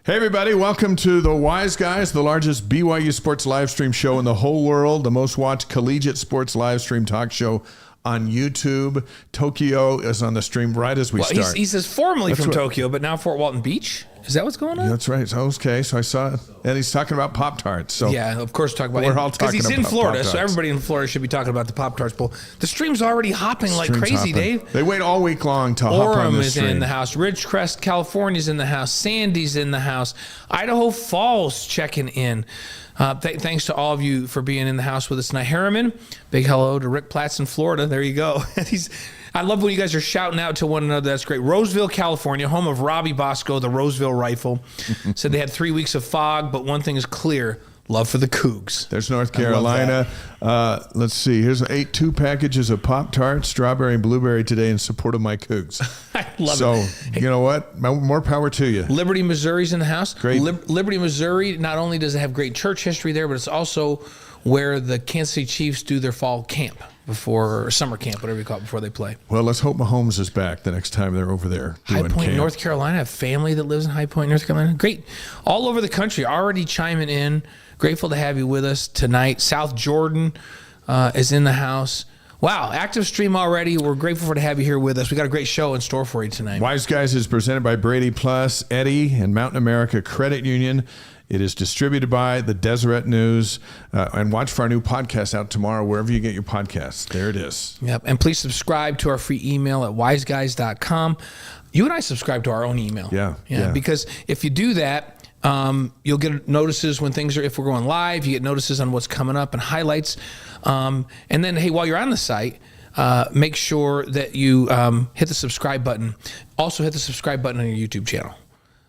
Hey everybody, welcome to The Wise Guys, the largest BYU sports live stream show in the whole world, the most watched collegiate sports live stream talk show on YouTube. Tokyo is on the stream right as we start. He says formerly from Tokyo, but now Fort Walton Beach. Is that what's going on? That's right. Okay, so I saw it. And he's talking about Pop-Tarts. So yeah, of course, talk about we're all talking about because he's in Florida, Pop-Tarts. so everybody in Florida should be talking about the Pop-Tarts Bowl. The stream's already hopping like crazy, Dave. They wait all week long to hop on this stream. Orem is in the house. Ridgecrest, California's in the house. Sandy's in the house. Idaho Falls checking in. Thanks to all of you for being in the house with us tonight. Harriman, big hello to Rick Platts in Florida. There you go. I love when you guys are shouting out to one another. That's great. Roseville, California, home of Robbie Bosco, the Roseville Rifle. Said they had 3 weeks of fog, but one thing is clear. Love for the Cougs. There's North Carolina. Let's see. Here's 2 packages of Pop-Tarts, strawberry and blueberry today in support of my Cougs. I love it. So, you know what? More power to you. Liberty, Missouri's in the house. Great. Liberty, Missouri, not only does it have great church history there, but it's also where the Kansas City Chiefs do their fall camp or summer camp, whatever you call it, before they play. Well, let's hope Mahomes is back the next time they're over there doing High Point, camp. North Carolina. I have family that lives in High Point, North Carolina. Great. All over the country, already chiming in. Grateful to have you with us tonight. South Jordan is in the house. Wow, active stream already. We're grateful to have you here with us. We got a great show in store for you tonight. Wise Guys is presented by Brady Plus, Eddie, and Mountain America Credit Union. It is distributed by the Deseret News. And watch for our new podcast out tomorrow, wherever you get your podcasts. There it is. Yep. And please subscribe to our free email at wiseguys.com. You and I subscribe to our own email. Yeah. Because if you do that, you'll get notices when things are, if we're going live, you get notices on what's coming up and highlights. And then, hey, while you're on the site, make sure that you hit the subscribe button. Also hit the subscribe button on your YouTube channel.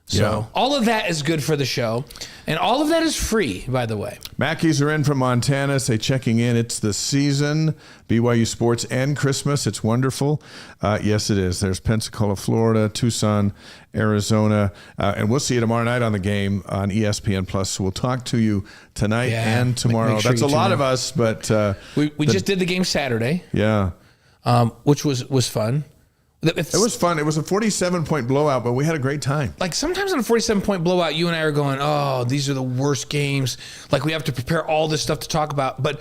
So all of that is good for the show. And all of that is free, by the way. Mackies are in from Montana. Say checking in. It's the season. BYU sports and Christmas. It's wonderful. Yes, it is. There's Pensacola, Florida, Tucson, Arizona. And we'll see you tomorrow night on the game on ESPN Plus. So we'll talk to you tonight and tomorrow. Make sure That's a lot of us, but we just did the game Saturday. Yeah. Which was fun. It was fun. It was a 47-point blowout, but we had a great time. Like sometimes on a 47-point blowout, you and I are going, oh, these are the worst games. Like we have to prepare all this stuff to talk about. But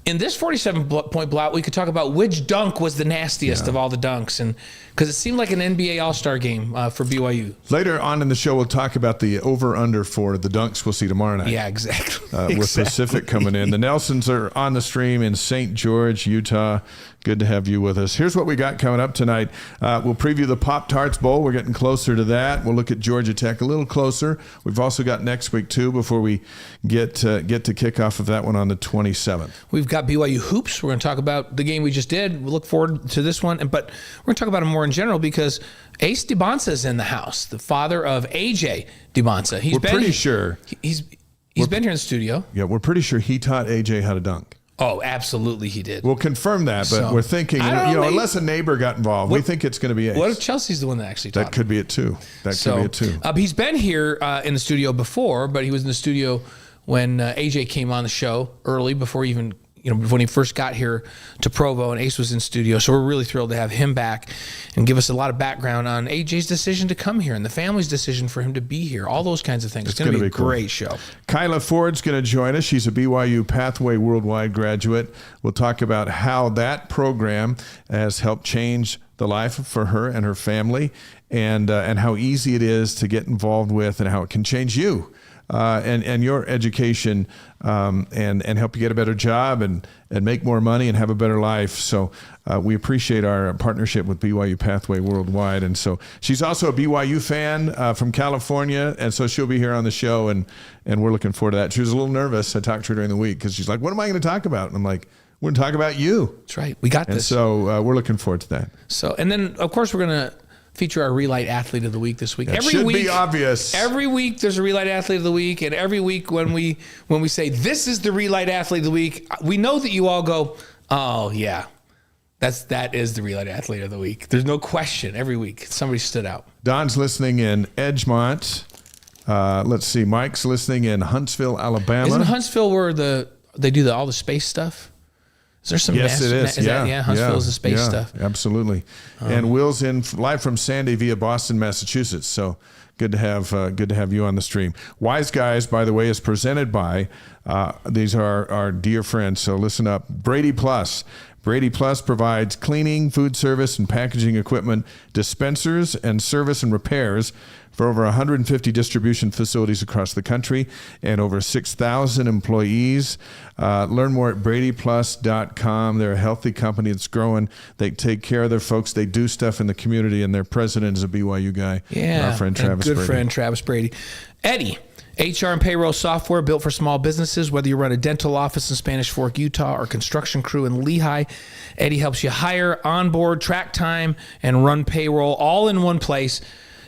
in this 47-point blowout, we could talk about which dunk was the nastiest of all the dunks. And because it seemed like an NBA All-Star game for BYU. Later on in the show, we'll talk about the over-under for the dunks we'll see tomorrow night. Yeah, exactly. With Pacific coming in. The Nelsons are on the stream in St. George, Utah. Good to have you with us. Here's what we got coming up tonight. We'll preview the Pop-Tarts Bowl. We're getting closer to that. We'll look at Georgia Tech a little closer. We've also got next week, too, before we get to kickoff of that one on the 27th. We've got BYU Hoops. We're going to talk about the game we just did. We'll look forward to this one. But we're going to talk about it more in general because Ace Dybantsa is in the house, the father of AJ Dybantsa. We're pretty sure. He's been here in the studio. Yeah, we're pretty sure he taught AJ how to dunk. Oh, absolutely he did. We'll confirm that, but we're thinking, unless a neighbor got involved, we think it's going to be Ace. What if Chelsea's the one that actually taught him? That could be it, too. Could be it, too. He's been here in the studio before, but he was in the studio when AJ came on the show early before even, when he first got here to Provo, and Ace was in studio. So we're really thrilled to have him back and give us a lot of background on AJ's decision to come here and the family's decision for him to be here, all those kinds of things. It's going to be a great show. Kyla Ford's going to join us. She's a BYU Pathway Worldwide graduate. We'll talk about how that program has helped change the life for her and her family, and how easy it is to get involved with and how it can change you. And your education, and help you get a better job and make more money and have a better life. So we appreciate our partnership with BYU Pathway Worldwide. And so she's also a BYU fan from California, and so she'll be here on the show, and we're looking forward to that. She was a little nervous. I talked to her during the week because she's like, what am I going to talk about? And I'm like, we're going to talk about you. That's right. We got this. And so we're looking forward to that. So, and then, of course, we're going to feature our Relight Athlete of the Week this week. That should be obvious. Every week there's a Relight Athlete of the Week, and every week when we say this is the Relight Athlete of the Week, we know that you all go, oh yeah, that is the Relight Athlete of the Week. There's no question. Every week somebody stood out. Don's listening in Edgemont. Let's see, Mike's listening in Huntsville, Alabama. Isn't Huntsville where they do all the space stuff? Is there some? Yes, it is. Huntsville is the space stuff. Absolutely. And Will's in live from Sandy via Boston, Massachusetts. So good to have you on the stream. Wise Guys, by the way, is presented by these are our dear friends. So listen up. Brady Plus. Brady Plus provides cleaning, food service, and packaging equipment, dispensers, and service and repairs for over 150 distribution facilities across the country and over 6,000 employees. Learn more at bradyplus.com. They're a healthy company that's growing. They take care of their folks. They do stuff in the community, and their president is a BYU guy. Yeah, our friend Travis Brady. Good friend Travis Brady. Eddie. HR and payroll software built for small businesses. Whether you run a dental office in Spanish Fork, Utah, or construction crew in Lehigh, Eddie helps you hire, onboard, track time, and run payroll all in one place.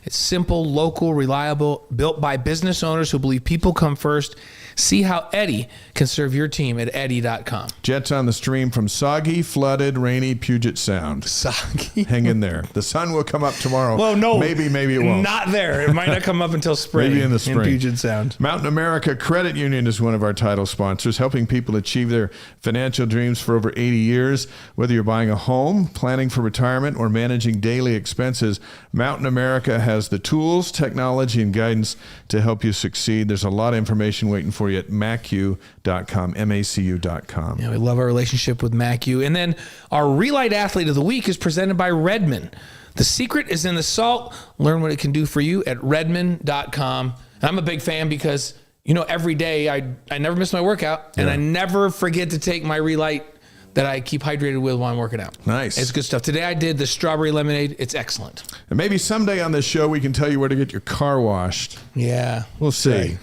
It's simple, local, reliable, built by business owners who believe people come first. See how Eddie can serve your team at Eddie.com. Jets on the stream from soggy, flooded, rainy Puget Sound. Soggy. Hang in there. The sun will come up tomorrow. Well, no. Maybe it won't. Not there. It might not come up until spring. Maybe in the spring. In Puget Sound. Mountain America Credit Union is one of our title sponsors, helping people achieve their financial dreams for over 80 years. Whether you're buying a home, planning for retirement, or managing daily expenses, Mountain America has the tools, technology, and guidance to help you succeed. There's a lot of information waiting for you at macu.com, macu.com. Yeah, we love our relationship with MacU. And then our Relight Athlete of the Week is presented by Redmond. The secret is in the salt. Learn what it can do for you at redmond.com. And I'm a big fan because, every day I never miss my workout, and I never forget to take my Relight that I keep hydrated with while I'm working out. Nice. It's good stuff. Today I did the strawberry lemonade. It's excellent. And maybe someday on this show we can tell you where to get your car washed. Yeah. We'll see.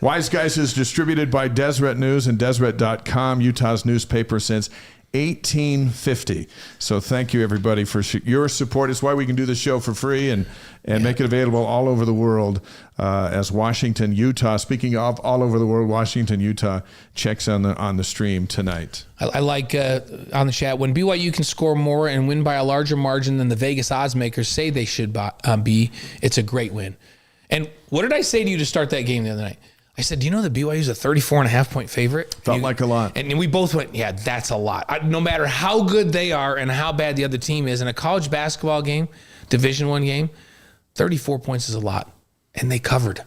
Wise Guys is distributed by Deseret News and Deseret.com, Utah's newspaper since 1850. So thank you, everybody, for your support. It's why we can do the show for free and make it available all over the world as Washington, Utah. Speaking of all over the world, Washington, Utah checks on the stream tonight. I like on the chat, when BYU can score more and win by a larger margin than the Vegas odds makers say they should be, it's a great win. And what did I say to you to start that game the other night? I said, do you know that BYU is a 34.5-point favorite? Felt like a lot. And we both went, yeah, that's a lot. No matter how good they are and how bad the other team is, in a college basketball game, Division I game, 34 points is a lot. And they covered.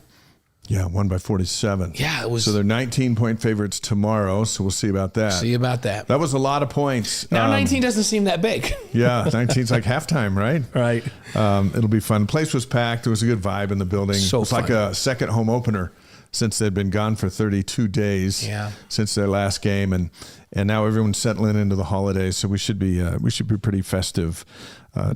Yeah, won by 47. Yeah, it was. So they're 19-point favorites tomorrow, so we'll see about that. See about that. That was a lot of points. Now 19 doesn't seem that big. Yeah, 19's like halftime, right? Right. It'll be fun. The place was packed. There was a good vibe in the building. So it's like a second home opener since they'd been gone for 32 days since their last game, and now everyone's settling into the holidays. So we should be pretty festive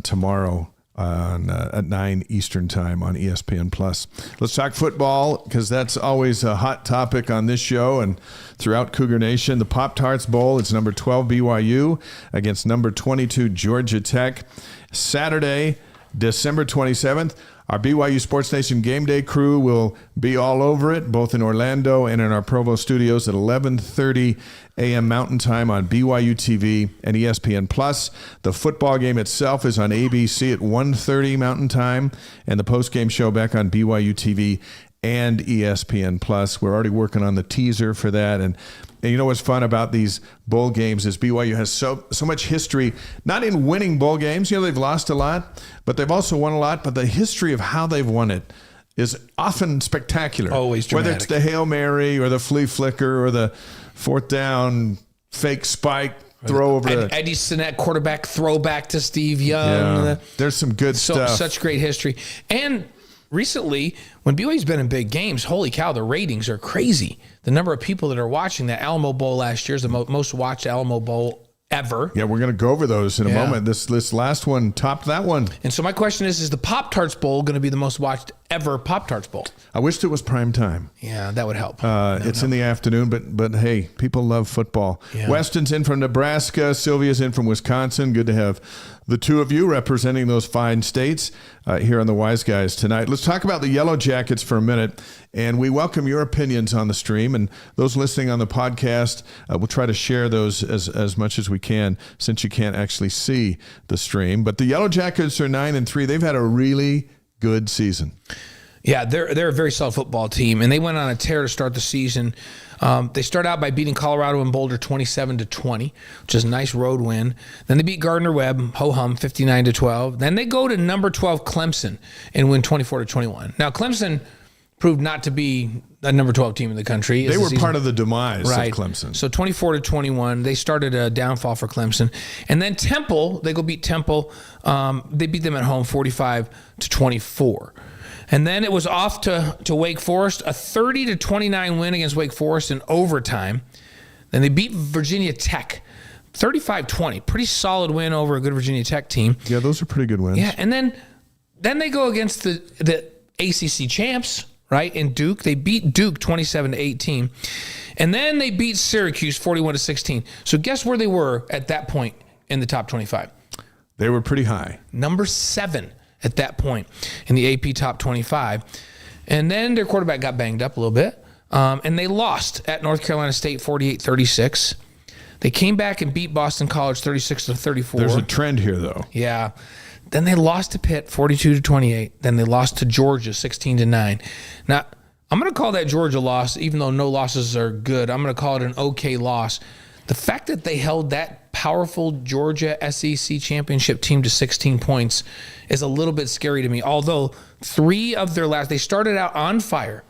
tomorrow at 9 Eastern time on ESPN Plus. Let's talk football, because that's always a hot topic on this show and throughout Cougar Nation. The Pop-Tarts Bowl, it's number 12 BYU against number 22 Georgia Tech. Saturday, December 27th. Our BYU Sports Nation Game Day crew will be all over it, both in Orlando and in our Provo studios at 11:30 a.m. Mountain Time on BYU TV and ESPN Plus. The football game itself is on ABC at 1:30 Mountain Time, and the post-game show back on BYU TV and ESPN Plus. We're already working on the teaser for that. And you know what's fun about these bowl games is BYU has so much history, not in winning bowl games. They've lost a lot, but they've also won a lot. But the history of how they've won it is often spectacular. Always dramatic. Whether it's the Hail Mary or the flea flicker or the fourth down fake spike throw over the Eddie Sinet quarterback throwback to Steve Young. Yeah, there's some good stuff. Such great history. And recently, when BYU's been in big games, holy cow, the ratings are crazy. The number of people that are watching that Alamo Bowl last year is the most watched Alamo Bowl ever. Yeah, we're going to go over those in a moment. This last one topped that one. And so my question is the Pop-Tarts Bowl going to be the most watched ever Pop-Tarts Bowl? I wished it was prime time. Yeah, that would help. It's in the afternoon, but hey, people love football. Yeah. Weston's in from Nebraska. Sylvia's in from Wisconsin. Good to have the two of you representing those fine states here on the Wise Guys tonight. Let's talk about the Yellow Jackets for a minute, and we welcome your opinions on the stream, and those listening on the podcast, we'll try to share those as much as we can, since you can't actually see the stream. But the Yellow Jackets are 9-3. They've had a really good season. Yeah, they're a very solid football team, and they went on a tear to start the season. They start out by beating Colorado and Boulder 27-20, which is a nice road win. Then they beat Gardner-Webb, ho-hum, 59-12. Then they go to number 12 Clemson and win 24-21. Now, Clemson proved not to be a number 12 team in the country. They were part of the demise of Clemson. So 24-21, they started a downfall for Clemson. And then Temple, they go beat Temple. They beat them at home 45-24. And then it was off to Wake Forest, a 30-29 win against Wake Forest in overtime. Then they beat Virginia Tech, 35-20. Pretty solid win over a good Virginia Tech team. Yeah, those are pretty good wins. Yeah, and then they go against the ACC champs, right, in Duke. They beat Duke 27-18. And then they beat Syracuse 41-16. So guess where they were at that point in the top 25? They were pretty high. Number 7 at that point in the AP top 25. And then their quarterback got banged up a little bit. And they lost at North Carolina State 48-36. They came back and beat Boston College 36-34. There's a trend here, though. Yeah. Then they lost to Pitt 42-28. Then they lost to Georgia 16-9. Now, I'm going to call that Georgia loss, even though no losses are good. I'm going to call it an okay loss. The fact that they held that powerful Georgia SEC championship team to 16 points is a little bit scary to me. Although 3 of their last, they started out on fire,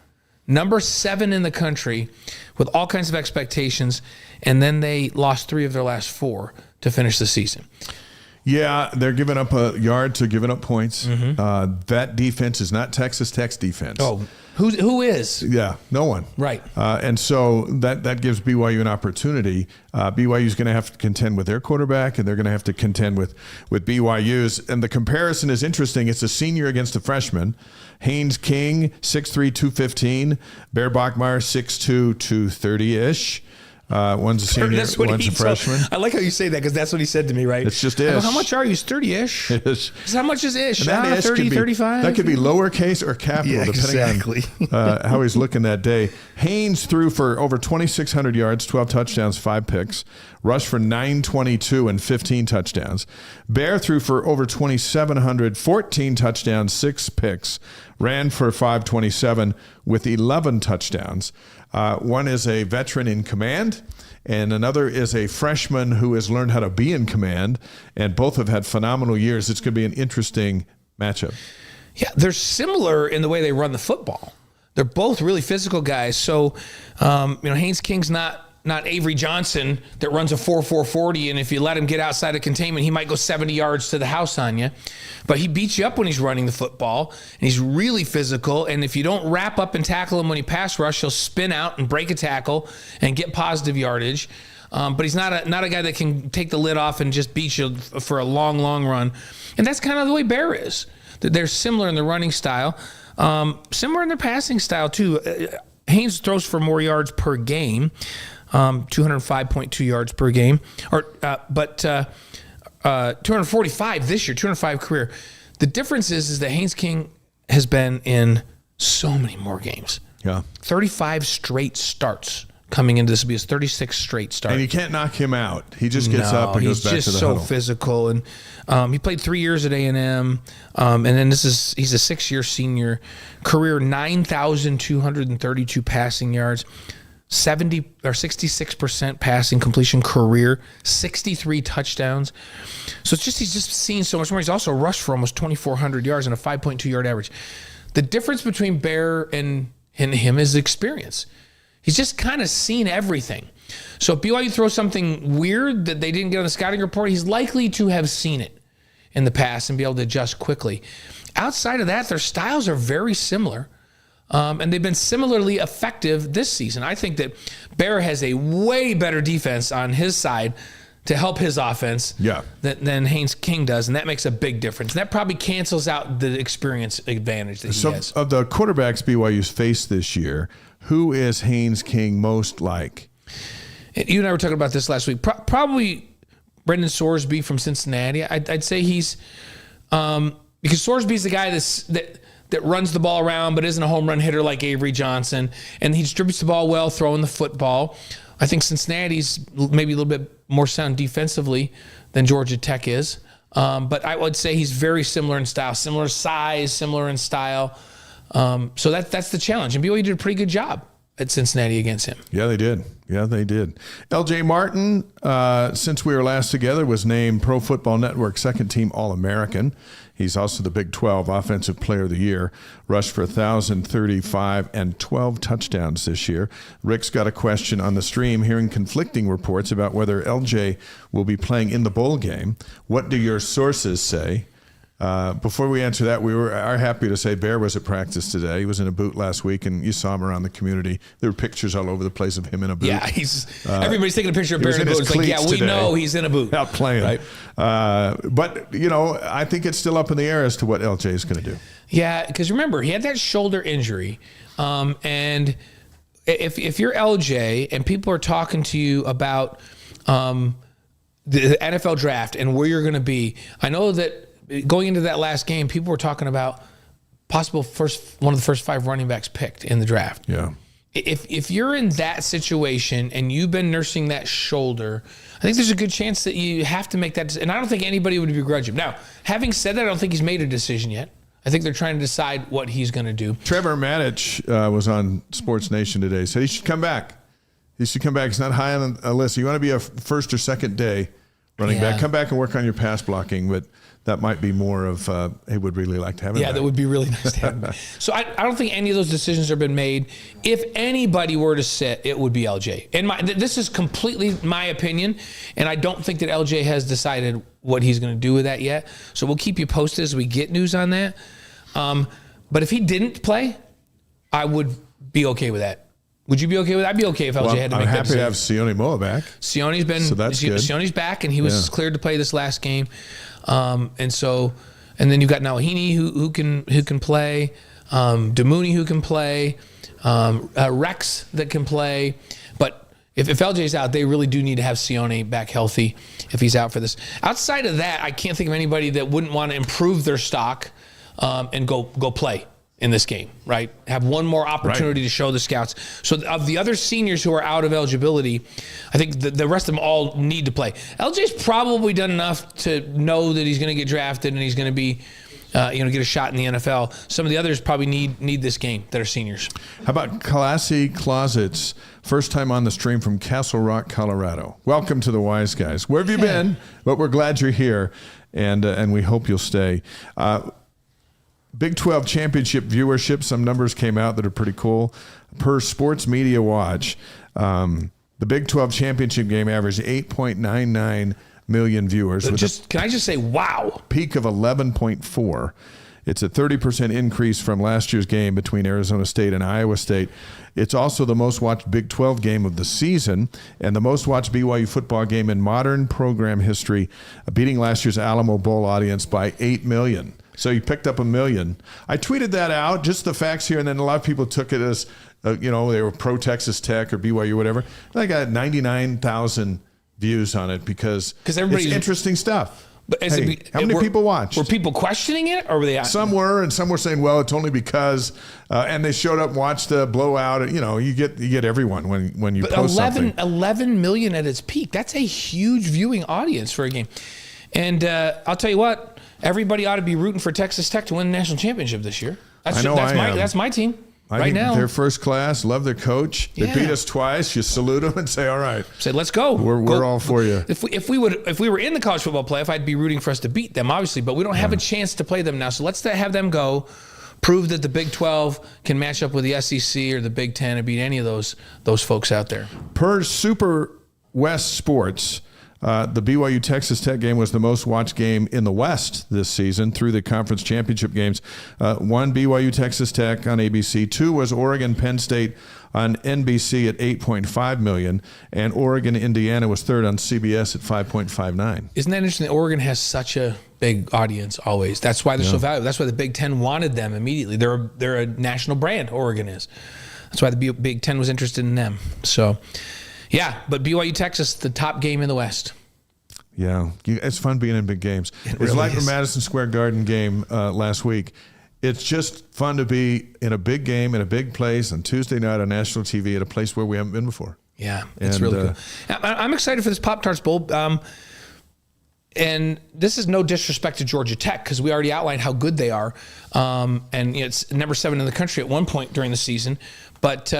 number 7 in the country with all kinds of expectations, and then they lost 3 of their last 4 to finish the season. Yeah, they're giving up yards, they're giving up points. That defense is not Texas Tech's defense. Oh, who is? Yeah, no one. Right. And so that gives BYU an opportunity. BYU is going to have to contend with their quarterback, and they're going to have to contend with BYU's. And the comparison is interesting. It's a senior against a freshman. Haynes King, 6'3", 215. Bear Bachmeier, 6'2", 230-ish. One's a senior, one's a freshman. I like how you say that because that's what he said to me, right? It's just I go, ish. how much are you? He's 30-ish. Ish. So how much is ish? That ish 30, 35? That could be lowercase or capital, depending on how he's looking that day. Haynes threw for over 2,600 yards, 12 touchdowns, 5 picks. Rushed for 922 and 15 touchdowns. Bear threw for over 2,700, 14 touchdowns, 6 picks. Ran for 527 with 11 touchdowns. One is a veteran in command, and another is a freshman who has learned how to be in command, and both have had phenomenal years. It's going to be an interesting matchup. Yeah, they're similar in the way they run the football. They're both really physical guys. So, Haynes King's not Avery Johnson that runs a 4.40, and if you let him get outside of containment, he might go 70 yards to the house on you. But he beats you up when he's running the football, and he's really physical. And if you don't wrap up and tackle him when he pass rush, he'll spin out and break a tackle and get positive yardage. But he's not a guy that can take the lid off and just beat you for a long, long run. And that's kind of the way Bear is. They're similar in their running style, similar in their passing style too. Haynes throws for more yards per game. 205.2 yards per game, but 245 this year, 205 career. The difference is that Haynes King has been in so many more games. Yeah, 35 straight starts coming into this will be his 36th straight start. And you can't knock him out. He just gets up and goes back to the huddle. He's just so physical, and he played 3 years at A&M, and then he's a 6-year senior. Career 9,232 passing yards. 66% passing completion career, 63 touchdowns. So he's just seen so much more. He's also rushed for almost 2,400 yards and a 5.2 yard average. The difference between Bear and him is experience. He's just kind of seen everything. So if BYU throws something weird that they didn't get on the scouting report, he's likely to have seen it in the past and be able to adjust quickly. Outside of that, their styles are very similar. And they've been similarly effective this season. I think that Bear has a way better defense on his side to help his offense than Haynes King does, and that makes a big difference. And that probably cancels out the experience advantage that he has. Of the quarterbacks BYU's faced this year, who is Haynes King most like? You and I were talking about this last week. Probably Brendan Sorsby from Cincinnati. I'd say he's because Sorsby's the guy that runs the ball around but isn't a home run hitter like Avery Johnson, and he distributes the ball well, throwing the football. I think Cincinnati's maybe a little bit more sound defensively than Georgia Tech is, but I would say he's very similar in style, similar size, similar in style. So that's the challenge. And BYU did a pretty good job at Cincinnati against him. Yeah, they did. LJ Martin, since we were last together, was named Pro Football Network second team All-American. He's also the Big 12 Offensive Player of the Year, rushed for 1,035 and 12 touchdowns this year. Rick's got a question on the stream, hearing conflicting reports about whether LJ will be playing in the bowl game. What do your sources say? Before we answer that, we are happy to say Bear was at practice today. He was in a boot last week, and you saw him around the community. There were pictures all over the place of him in a boot. Yeah, everybody's taking a picture of Bear in a boot. It's like, yeah, we know he's in a boot. Out playing. Right? But, I think it's still up in the air as to what LJ is going to do. Yeah, because remember, he had that shoulder injury. And if you're LJ and people are talking to you about the NFL draft and where you're going to be, I know that going into that last game, people were talking about possible one of the first 5 running backs picked in the draft. Yeah. If you're in that situation and you've been nursing that shoulder, I think there's a good chance that you have to make that decision. And I don't think anybody would begrudge him. Now, having said that, I don't think he's made a decision yet. I think they're trying to decide what he's going to do. Trevor Manich was on Sports Nation today. Said he should come back. He's not high on the list. You want to be a first or second day running back. Come back and work on your pass blocking, but that might be more of he would really like to have him back. That would be really nice to have him back. So I don't think any of those decisions have been made. If anybody were to sit, it would be LJ. And this is completely my opinion, and I don't think that LJ has decided what he's going to do with that yet. So we'll keep you posted as we get news on that. But if he didn't play, I would be okay with that. Would you be okay with that? I'd be okay if LJ had to make that decision. I'm happy to have Sione Moa back. Sione's been, so that's good. Sione's back, and he was cleared to play this last game. And then you've got Nawahini who can play, Demooney who can play, Rex that can play. But if LJ's out, they really do need to have Sione back healthy if he's out for this. Outside of that, I can't think of anybody that wouldn't want to improve their stock and go play in this game, right? Have one more opportunity to show the scouts. So of the other seniors who are out of eligibility, I think the rest of them all need to play. LJ's probably done enough to know that he's going to get drafted and he's going to be, get a shot in the NFL. Some of the others probably need this game that are seniors. How about Kalasi Closets, first time on the stream from Castle Rock, Colorado. Welcome to the Wise Guys. Where have you been? But we're glad you're here, and we hope you'll stay. Big 12 championship viewership, some numbers came out that are pretty cool. Per Sports Media Watch, the Big 12 championship game averaged 8.99 million viewers. Can I just say, wow. Peak of 11.4. It's a 30% increase from last year's game between Arizona State and Iowa State. It's also the most watched Big 12 game of the season and the most watched BYU football game in modern program history, beating last year's Alamo Bowl audience by 8 million. So you picked up 1 million. I tweeted that out, just the facts here, and then a lot of people took it as, they were pro Texas Tech or BYU, whatever. And I got 99,000 views on it because it's interesting stuff. But how many people watched? Were people questioning it, or were they? Some were, and some were saying, "Well, it's only because," and they showed up and watched the blowout. You get everyone when you post something. 11 million at its peak. That's a huge viewing audience for a game. And I'll tell you what. Everybody ought to be rooting for Texas Tech to win the national championship this year. That's my team. I think they're first class. Love their coach. They beat us twice. You salute them and say, "All right, say let's go. We're all for you." If we were in the college football playoff, I'd be rooting for us to beat them, obviously. But we don't have a chance to play them now. So let's have them go. Prove that the Big 12 can match up with the SEC or the Big 10 and beat any of those folks out there. Per Super West Sports. The BYU Texas Tech game was the most watched game in the West this season through the conference championship games. 1, BYU Texas Tech on ABC. 2 was Oregon Penn State on NBC at 8.5 million. And Oregon Indiana was third on CBS at 5.59. Isn't that interesting? Oregon has such a big audience always. That's why they're so valuable. That's why the Big Ten wanted them immediately. They're a national brand, Oregon is. That's why the Big Ten was interested in them. So, yeah, but BYU Texas, the top game in the West. Yeah, it's fun being in big games. It's like the Madison Square Garden game last week. It's just fun to be in a big game in a big place on Tuesday night on national TV at a place where we haven't been before. Yeah, it's really good. I'm excited for this Pop-Tarts Bowl. And this is no disrespect to Georgia Tech because we already outlined how good they are. And it's number 7 in the country at one point during the season. But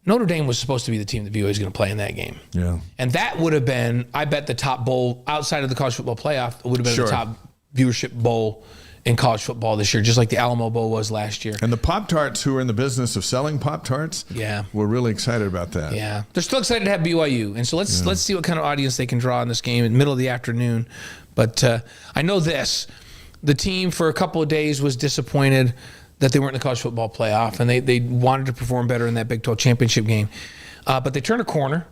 Notre Dame was supposed to be the team that BYU is going to play in that game. Yeah. And that would have been, I bet, the top bowl outside of the college football playoff. It would have been the top viewership bowl in college football this year, just like the Alamo Bowl was last year. And the Pop-Tarts, who are in the business of selling Pop-Tarts, we're really excited about that. Yeah. They're still excited to have BYU. And so let's see what kind of audience they can draw in this game in the middle of the afternoon. But I know this. The team for a couple of days was disappointed that they weren't in the college football playoff, and they wanted to perform better in that Big 12 championship game. But they turned a corner,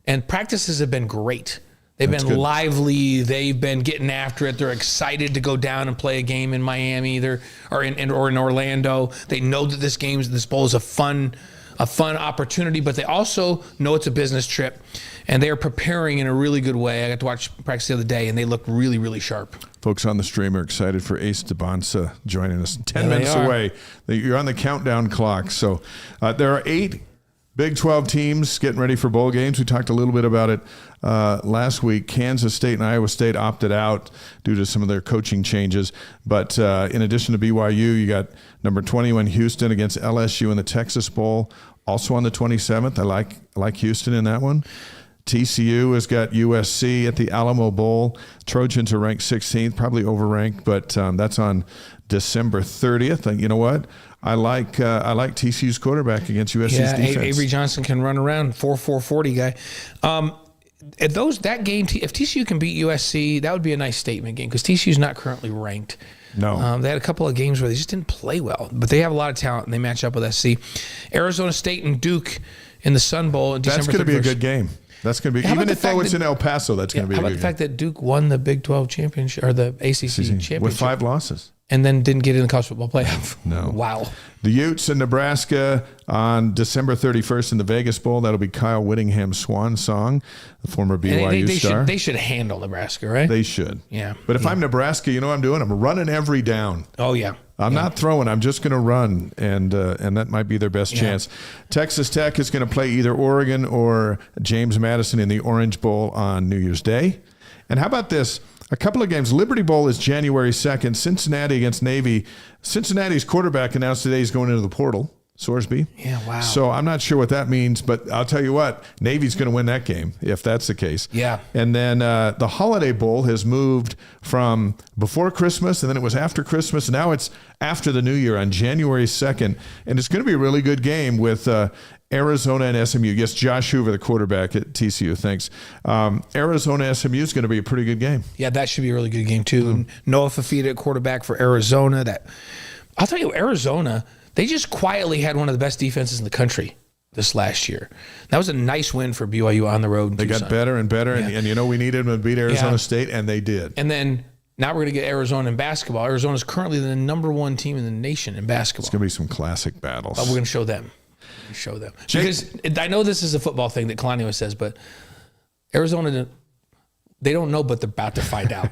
and practices have been great. They've been lively. They've been getting after it. They're excited to go down and play a game in Miami or in Orlando. They know that this bowl is a fun opportunity, but they also know it's a business trip, and they are preparing in a really good way. I got to watch practice the other day, and they look really, really sharp. Folks on the stream are excited for Ace Dybantsa joining us 10 minutes away. You're on the countdown clock. So there are 8 Big 12 teams getting ready for bowl games. We talked a little bit about it last week. Kansas State and Iowa State opted out due to some of their coaching changes. But in addition to BYU, you got number 21 Houston against LSU in the Texas Bowl, also on the 27th. I like Houston in that one. TCU has got USC at the Alamo Bowl. Trojans are ranked 16th, probably overranked, but that's on December 30th. And you know what? I like TCU's quarterback against USC's defense. Avery Johnson can run around, 4.40 guy. That game, if TCU can beat USC, that would be a nice statement game because TCU's not currently ranked. No. They had a couple of games where they just didn't play well, but they have a lot of talent and they match up with SC. Arizona State and Duke in the Sun Bowl. That's going to be a good game. That's going to be, even if it's in El Paso, that's going to be a good game. How about the fact that Duke won the Big 12 championship or the ACC championship with 5 losses? And then didn't get in the college football playoff. No. Wow. The Utes in Nebraska on December 31st in the Vegas Bowl. That'll be Kyle Whittingham's swan song, the former BYU star. They should handle Nebraska, right? They should. Yeah. But if I'm Nebraska, you know what I'm doing? I'm running every down. Oh, yeah. I'm not throwing. I'm just going to run, and that might be their best chance. Texas Tech is going to play either Oregon or James Madison in the Orange Bowl on New Year's Day. And how about this? A couple of games. Liberty Bowl is January 2nd. Cincinnati against Navy. Cincinnati's quarterback announced today he's going into the portal, Sorsby. Yeah, wow. So I'm not sure what that means, but I'll tell you what, Navy's going to win that game if that's the case. Yeah. And then the Holiday Bowl has moved from before Christmas, and then it was after Christmas. Now it's after the New Year on January 2nd, and it's going to be a really good game with Arizona and SMU. Yes, Josh Hoover, the quarterback at TCU, thanks. Arizona SMU is going to be a pretty good game. Yeah, that should be a really good game too. And Noah Fafita at quarterback for Arizona. I'll tell you, Arizona, they just quietly had one of the best defenses in the country this last year. That was a nice win for BYU on the road. They got better and better, and you know we needed them to beat Arizona State, and they did. And then now we're going to get Arizona in basketball. Arizona is currently the number 1 team in the nation in basketball. It's going to be some classic battles. We're going to show them. Because I know this is a football thing that Kalani always says, but Arizona, they don't know, but they're about to find out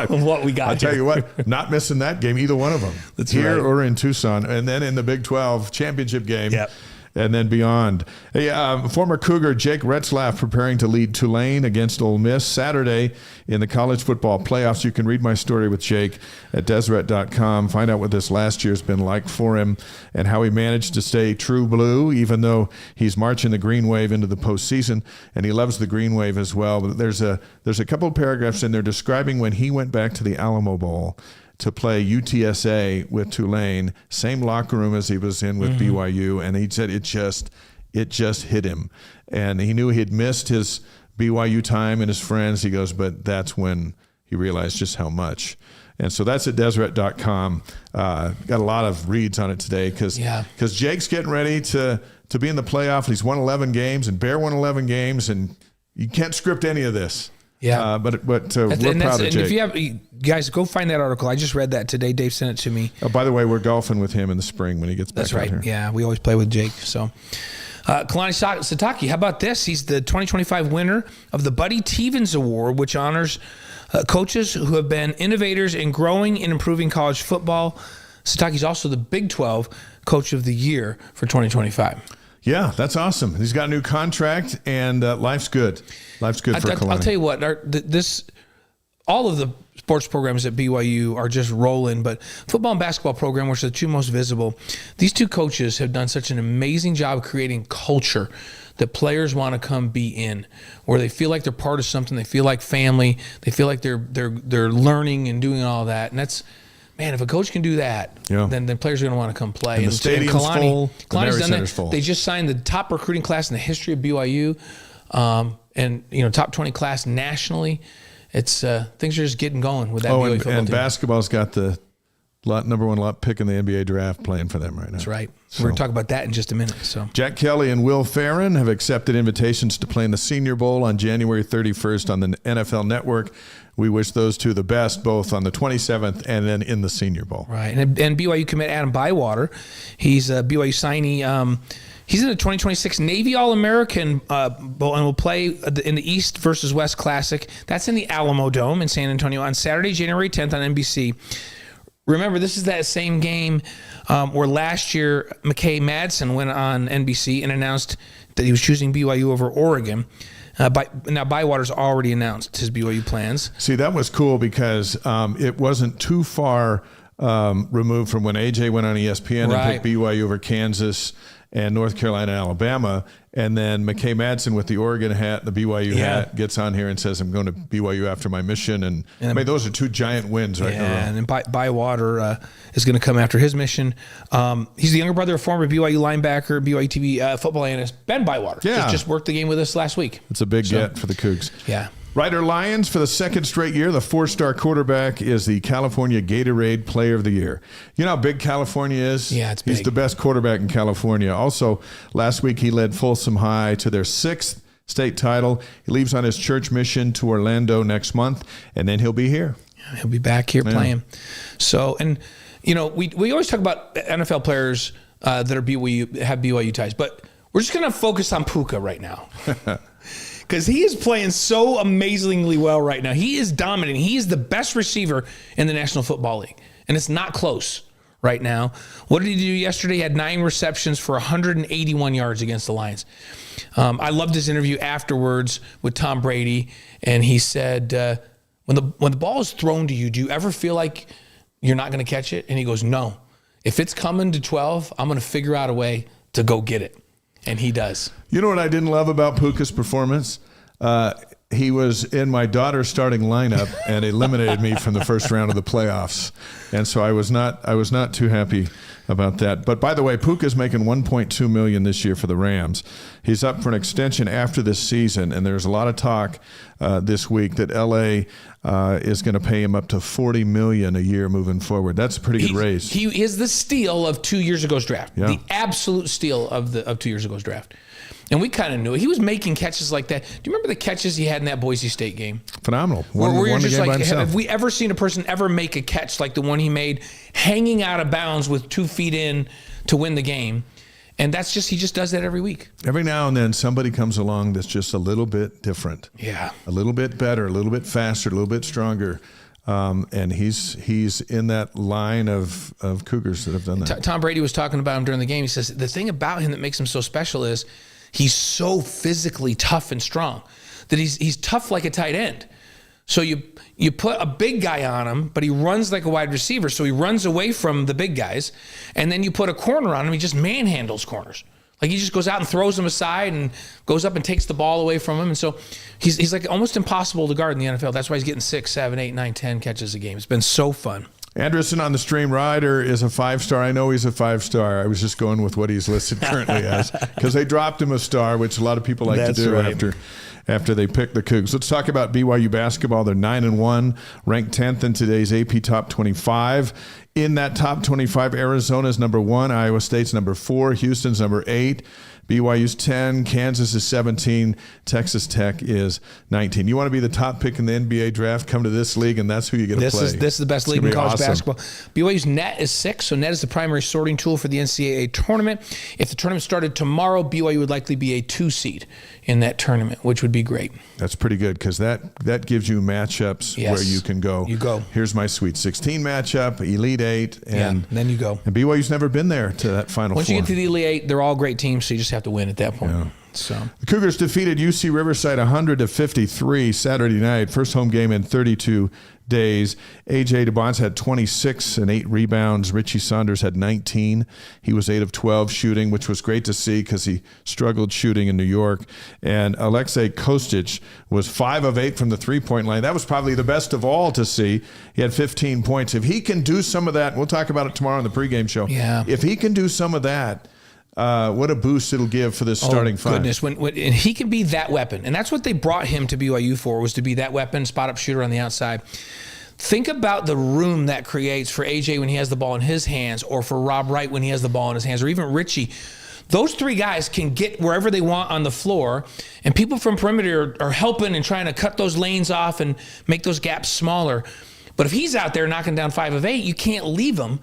what we got. I'll tell you what, not missing that game, either one of them. That's here right. or in Tucson. And then in the Big 12 championship game. Yep. And then beyond. Hey, former Cougar Jake Retzlaff preparing to lead Tulane against Ole Miss Saturday in the college football playoffs. You can read my story with Jake at Deseret.com. Find out what this last year's been like for him and how he managed to stay true blue, even though he's marching the green wave into the postseason, and he loves the green wave as well. But there's a couple of paragraphs in there describing when he went back to the Alamo Bowl to play UTSA with Tulane, same locker room as he was in with BYU, and he said it just hit him. And he knew he had missed his BYU time and his friends. He goes, but that's when he realized just how much. And so that's at Deseret.com. Got a lot of reads on it today because Jake's getting ready to be in the playoff. He's won 11 games, and Bear won 11 games, and you can't script any of this. Yeah, but we're proud of Jake. If you have, guys, go find that article. I just read that today. Dave sent it to me. Oh, by the way, we're golfing with him in the spring when he gets back. That's right. Out here. Yeah, we always play with Jake. So, Kalani Sitake, how about this? He's the 2025 winner of the Buddy Teevens Award, which honors coaches who have been innovators in growing and improving college football. Sitake's also the Big 12 Coach of the Year for 2025. Yeah, that's awesome. He's got a new contract, and life's good. Life's good for Kalani. I'll tell you what, all of the sports programs at BYU are just rolling, but football and basketball program, which are the two most visible, these two coaches have done such an amazing job of creating culture that players want to come be in, where they feel like they're part of something, they feel like family, they feel like they're learning and doing all that. And that's, man, if a coach can do that, then players are going to want to come play. And the stadium's full, the Mary done Center's that. full. They just signed the top recruiting class in the history of BYU, and top 20 class nationally. It's things are just getting going with that BYU football team. And basketball's got the number one pick in the NBA draft playing for them right now. That's right. So, we're going to talk about that in just a minute. So Jack Kelly and Will Farron have accepted invitations to play in the Senior Bowl on January 31st on the NFL Network. We wish those two the best, both on the 27th and then in the Senior Bowl. Right. And BYU commit Adam Bywater. He's a BYU signee. He's in the 2026 Navy All-American Bowl and will play in the East versus West Classic. That's in the Alamo Dome in San Antonio on Saturday, January 10th on NBC. Remember, this is that same game where last year McKay Madsen went on NBC and announced that he was choosing BYU over Oregon. Now, Bywater's already announced his BYU plans. See, that was cool because it wasn't too far removed from when AJ went on ESPN and picked BYU over Kansas and North Carolina and Alabama. And then McKay Madsen with the Oregon hat, the BYU hat, gets on here and says, I'm going to BYU after my mission. And I mean, those are two giant wins right now. And Bywater is going to come after his mission. He's the younger brother of former BYU linebacker, BYU TV football analyst, Ben Bywater. Just worked the game with us last week. It's a big get for the Cougs. Yeah. Ryder Lyons, for the second straight year, the 4-star quarterback, is the California Gatorade Player of the Year. You know how big California is? Yeah, it's big. He's the best quarterback in California. Also, last week he led Folsom High to their 6th state title. He leaves on his church mission to Orlando next month, and then he'll be here. Yeah, he'll be back here playing. So, and, we always talk about NFL players that are have BYU ties, but we're just going to focus on Puka right now. Because he is playing so amazingly well right now. He is dominating. He is the best receiver in the National Football League. And it's not close right now. What did he do yesterday? He had 9 receptions for 181 yards against the Lions. I loved his interview afterwards with Tom Brady. And he said, when the ball is thrown to you, do you ever feel like you're not going to catch it? And he goes, no. If it's coming to 12, I'm going to figure out a way to go get it. And he does. You know what I didn't love about Puka's performance? He was in my daughter's starting lineup and eliminated me from the first round of the playoffs. And so I was not too happy about that. But by the way, Puka's making $1.2 million this year for the Rams. He's up for an extension after this season, and there's a lot of talk this week that LA is going to pay him up to $40 million a year moving forward. That's a pretty good raise. He is the steal of 2 years ago's draft. Yeah. The absolute steal of 2 years ago's draft. And we kind of knew it. He was making catches like that. Do you remember the catches he had in that Boise State game? Phenomenal. Where you're just like, have we ever seen a person ever make a catch like the one he made, hanging out of bounds with 2 feet in to win the game? And he just does that every week. Every now and then somebody comes along that's just a little bit different. Yeah. A little bit better, a little bit faster, a little bit stronger. And he's in that line of Cougars that have done that. Tom Brady was talking about him during the game. He says, the thing about him that makes him so special is he's so physically tough and strong that he's tough like a tight end. So you put a big guy on him, but he runs like a wide receiver, so he runs away from the big guys. And then you put a corner on him, he just manhandles corners. Like he just goes out and throws them aside and goes up and takes the ball away from him. And so he's like almost impossible to guard in the NFL. That's why he's getting 6, 7, 8, 9, 10 catches a game. It's been so fun. Anderson on the stream, Ryder is a 5-star. I know he's a 5-star. I was just going with what he's listed currently as, because they dropped him a star, which a lot of people like to do after they pick the Cougs. Let's talk about BYU basketball. They're 9-1, ranked 10th in today's AP Top 25. In that Top 25, Arizona's number 1, Iowa State's number 4, Houston's number 8. BYU's 10, Kansas is 17, Texas Tech is 19. You want to be the top pick in the NBA draft, come to this league, and that's who you get to play. This is the best league in college basketball. BYU's net is 6, so net is the primary sorting tool for the NCAA tournament. If the tournament started tomorrow, BYU would likely be a 2 seed in that tournament, which would be great. That's pretty good, because that gives you matchups where you can go. You go. Here's my Sweet 16 matchup, Elite 8, and then you go. And BYU's never been there to that Final Four. Once you get to the Elite 8, they're all great teams, so you just have to win at that point. Yeah. So the Cougars defeated UC Riverside 100-53 Saturday night. First home game in 32 days. AJ Dybantsa had 26 and 8 rebounds. Richie Saunders had 19. He was 8 of 12 shooting, which was great to see because he struggled shooting in New York. And Alexei Kostic was 5 of 8 from the three-point line. That was probably the best of all to see. He had 15 points. If he can do some of that, we'll talk about it tomorrow on the pregame show. Yeah. If he can do some of that, what a boost it'll give for this starting five. Goodness, when and he can be that weapon. And that's what they brought him to BYU for, was to be that weapon, spot-up shooter on the outside. Think about the room that creates for AJ when he has the ball in his hands, or for Rob Wright when he has the ball in his hands, or even Richie. Those three guys can get wherever they want on the floor, and people from perimeter are helping and trying to cut those lanes off and make those gaps smaller. But if he's out there knocking down 5 of 8, you can't leave him.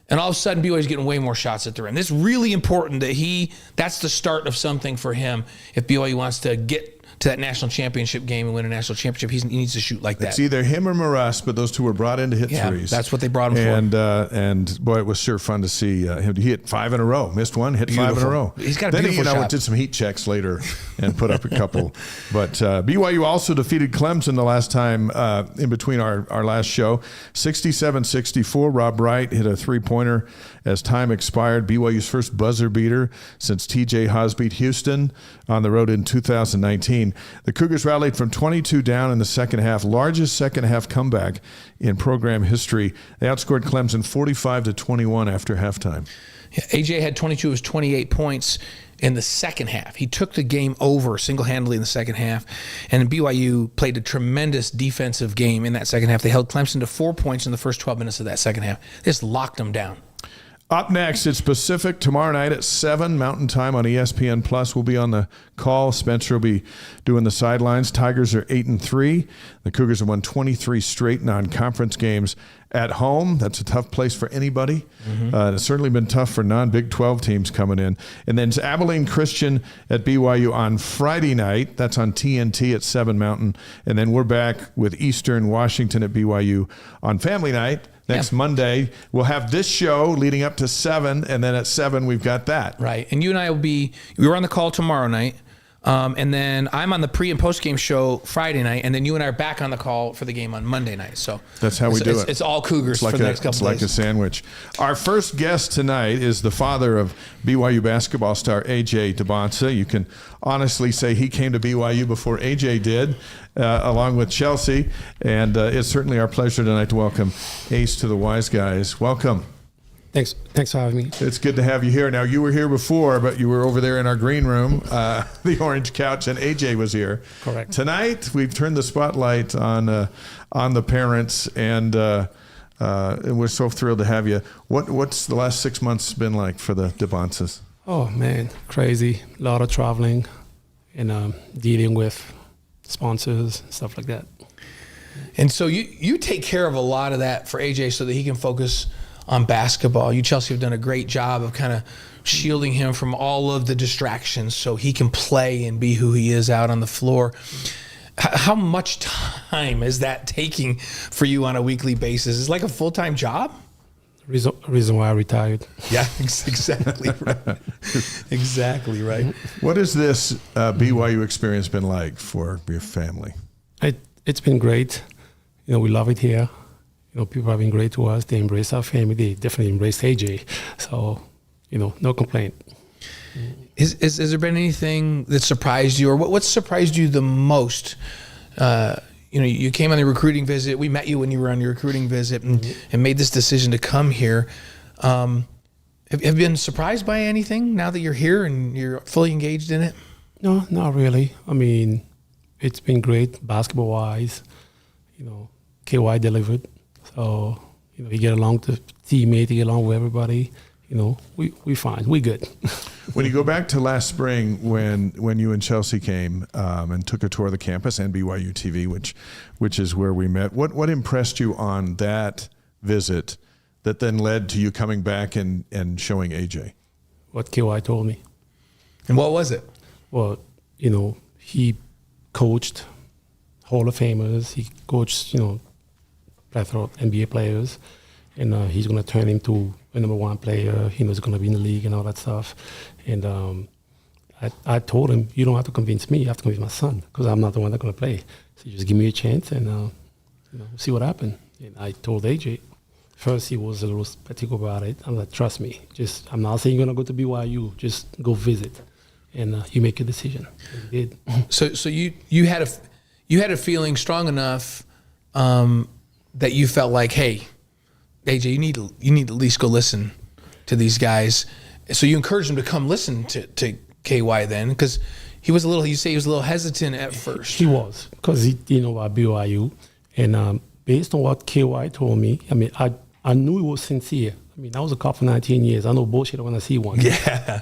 And all of a sudden, BYU's getting way more shots at the rim. It's really important that that's the start of something for him. If BYU wants to get to that national championship game and win a national championship, he needs to shoot like that. It's either him or Maras, but those two were brought in to hit threes. That's what they brought him for. And boy, it was sure fun to see him. He hit 5 in a row, missed one, hit 5 in a row. He's got a beautiful shot. Then he did some heat checks later and put up a couple. But BYU also defeated Clemson the last time in between our last show, 67-64. Rob Wright hit a three-pointer as time expired. BYU's first buzzer beater since TJ Haas beat Houston on the road in 2019. The Cougars rallied from 22 down in the second half, largest second half comeback in program history. They outscored Clemson 45-21 after halftime. Yeah, AJ had 22 of his 28 points in the second half. He took the game over single-handedly in the second half, and BYU played a tremendous defensive game in that second half. They held Clemson to 4 points in the first 12 minutes of that second half. They just locked them down. Up next, it's Pacific tomorrow night at 7 Mountain Time on ESPN Plus. We'll be on the call. Spencer will be doing the sidelines. Tigers are 8-3. The Cougars have won 23 straight non-conference games at home. That's a tough place for anybody. It's certainly been tough for non-Big 12 teams coming in. And then it's Abilene Christian at BYU on Friday night. That's on TNT at 7 Mountain. And then we're back with Eastern Washington at BYU on Family Night. Next Monday, we'll have this show leading up to 7, and then at 7, we've got that. Right. And you and I we're on the call tomorrow night, and then I'm on the pre- and post-game show Friday night, and then you and I are back on the call for the game on Monday night. So that's how we do it. It's all Cougars for the next couple It's days. like a sandwich. Our first guest tonight is the father of BYU basketball star AJ Dybantsa. You can honestly say he came to BYU before AJ did, along with Chelsea. And it's certainly our pleasure tonight to welcome Ace to the Wise Guys. Welcome. Thanks for having me. It's good to have you here. Now, you were here before, but you were over there in our green room, the orange couch, and AJ was here. Correct. Tonight, we've turned the spotlight on the parents, and we're so thrilled to have you. What's the last 6 months been like for the Dybantsas? Oh, man, crazy. A lot of traveling and dealing with sponsors, stuff like that. And so you take care of a lot of that for AJ so that he can focus on basketball. You, Chelsea, have done a great job of kind of shielding him from all of the distractions so he can play and be who he is out on the floor. How much time is that taking for you on a weekly basis? Is it like a full-time job? Reason why I retired. Yeah, exactly right. Exactly right. What has this BYU experience been like for your family? It's been great. We love it here. People have been great to us. They embrace our family. They definitely embrace AJ. So, no complaint. Has there been anything that surprised you, or what surprised you the most? You came on the recruiting visit. We met you when you were on your recruiting visit and made this decision to come here. Have you been surprised by anything now that you're here and you're fully engaged in it? No, not really. I mean, it's been great basketball-wise. KY delivered. So, you get along with the teammates, you get along with everybody. We fine. We good. When you go back to last spring when you and Chelsea came and took a tour of the campus and BYU TV, which is where we met, what impressed you on that visit that then led to you coming back and showing AJ? What KY told me. And what was it? Well, he coached Hall of Famers. He coached, plethora of NBA players. And he's going to turn into a number one player. He's going to be in the league and all that stuff. And I told him, you don't have to convince me. You have to convince my son because I'm not the one that's going to play. So just give me a chance and see what happens. And I told AJ. First, he was a little skeptical about it. I'm like, trust me. I'm not saying you're going to go to BYU. Just go visit, and you make a decision. And he did. So you had a feeling strong enough that you felt like, hey, AJ, you need to at least go listen to these guys. So you encouraged him to come listen to KY then, because he was a little. You say he was a little hesitant at first. He was, because he didn't know about BYU, and based on what KY told me, I mean, I knew he was sincere. I mean, I was a cop for 19 years. I know bullshit when I see one. Yeah.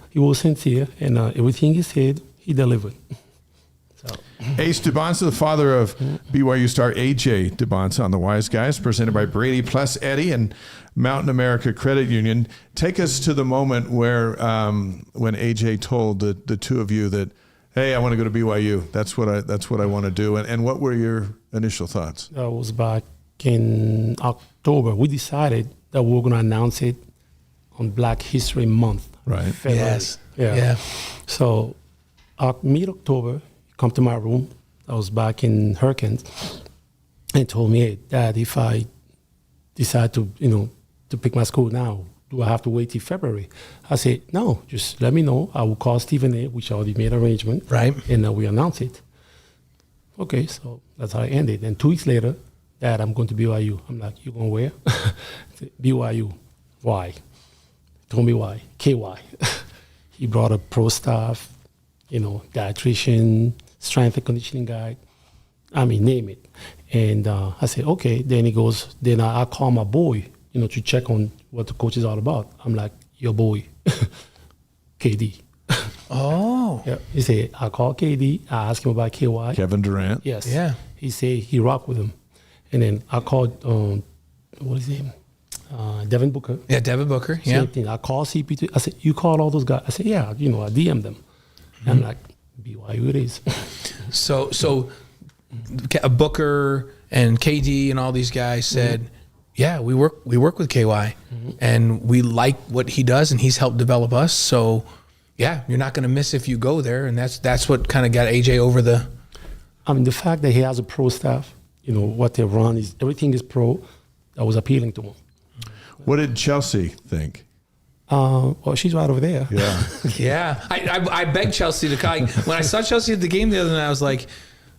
He was sincere, and everything he said, he delivered. So. Ace Dybantsa, the father of BYU star AJ Dybantsa on the Wise Guys, presented by Brady plus Eddie and Mountain America Credit Union. Take us to the moment where when AJ told the two of you that, hey, I want to go to BYU. That's what I want to do. And what were your initial thoughts? That was back in October. We decided that we were going to announce it on Black History Month. Right. February. Yes. Yeah. So mid-October, he come to my room. I was back in Hurricanes and told me, hey, Dad, if I decide to pick my school now, do I have to wait till February? I said, no, just let me know. I will call Stephen A., which I already made arrangement. Right. And we announce it. Okay, so that's how it ended. And 2 weeks later, Dad, I'm going to BYU. I'm like, you going where? BYU. Why? He told me why. KY. He brought a pro staff, dietitian, strength and conditioning guy. I mean, name it. And I said, okay. Then he goes, then I call my boy, to check on what the coach is all about. I'm like, your boy, KD. Oh. Yeah. He said, I call KD. I asked him about KY. Kevin Durant. Yes. Yeah. He said he rocked with him. And then I called, what is his name? Devin Booker. Yeah, Devin Booker. Same Yeah. thing. I called CP2. I said, you called all those guys? I said, yeah, I DM'd them. Mm-hmm. I'm like, BYU it is. So Booker and KD and all these guys said, yeah, we work with KY and we like what he does and he's helped develop us. So yeah, you're not going to miss if you go there. And that's what kind of got AJ over the. I mean, the fact that he has a pro staff, what they run is everything is pro. That was appealing to him. What did Chelsea think? Well, she's right over there. Yeah. Yeah. I begged Chelsea to come. When I saw Chelsea at the game the other night, I was like,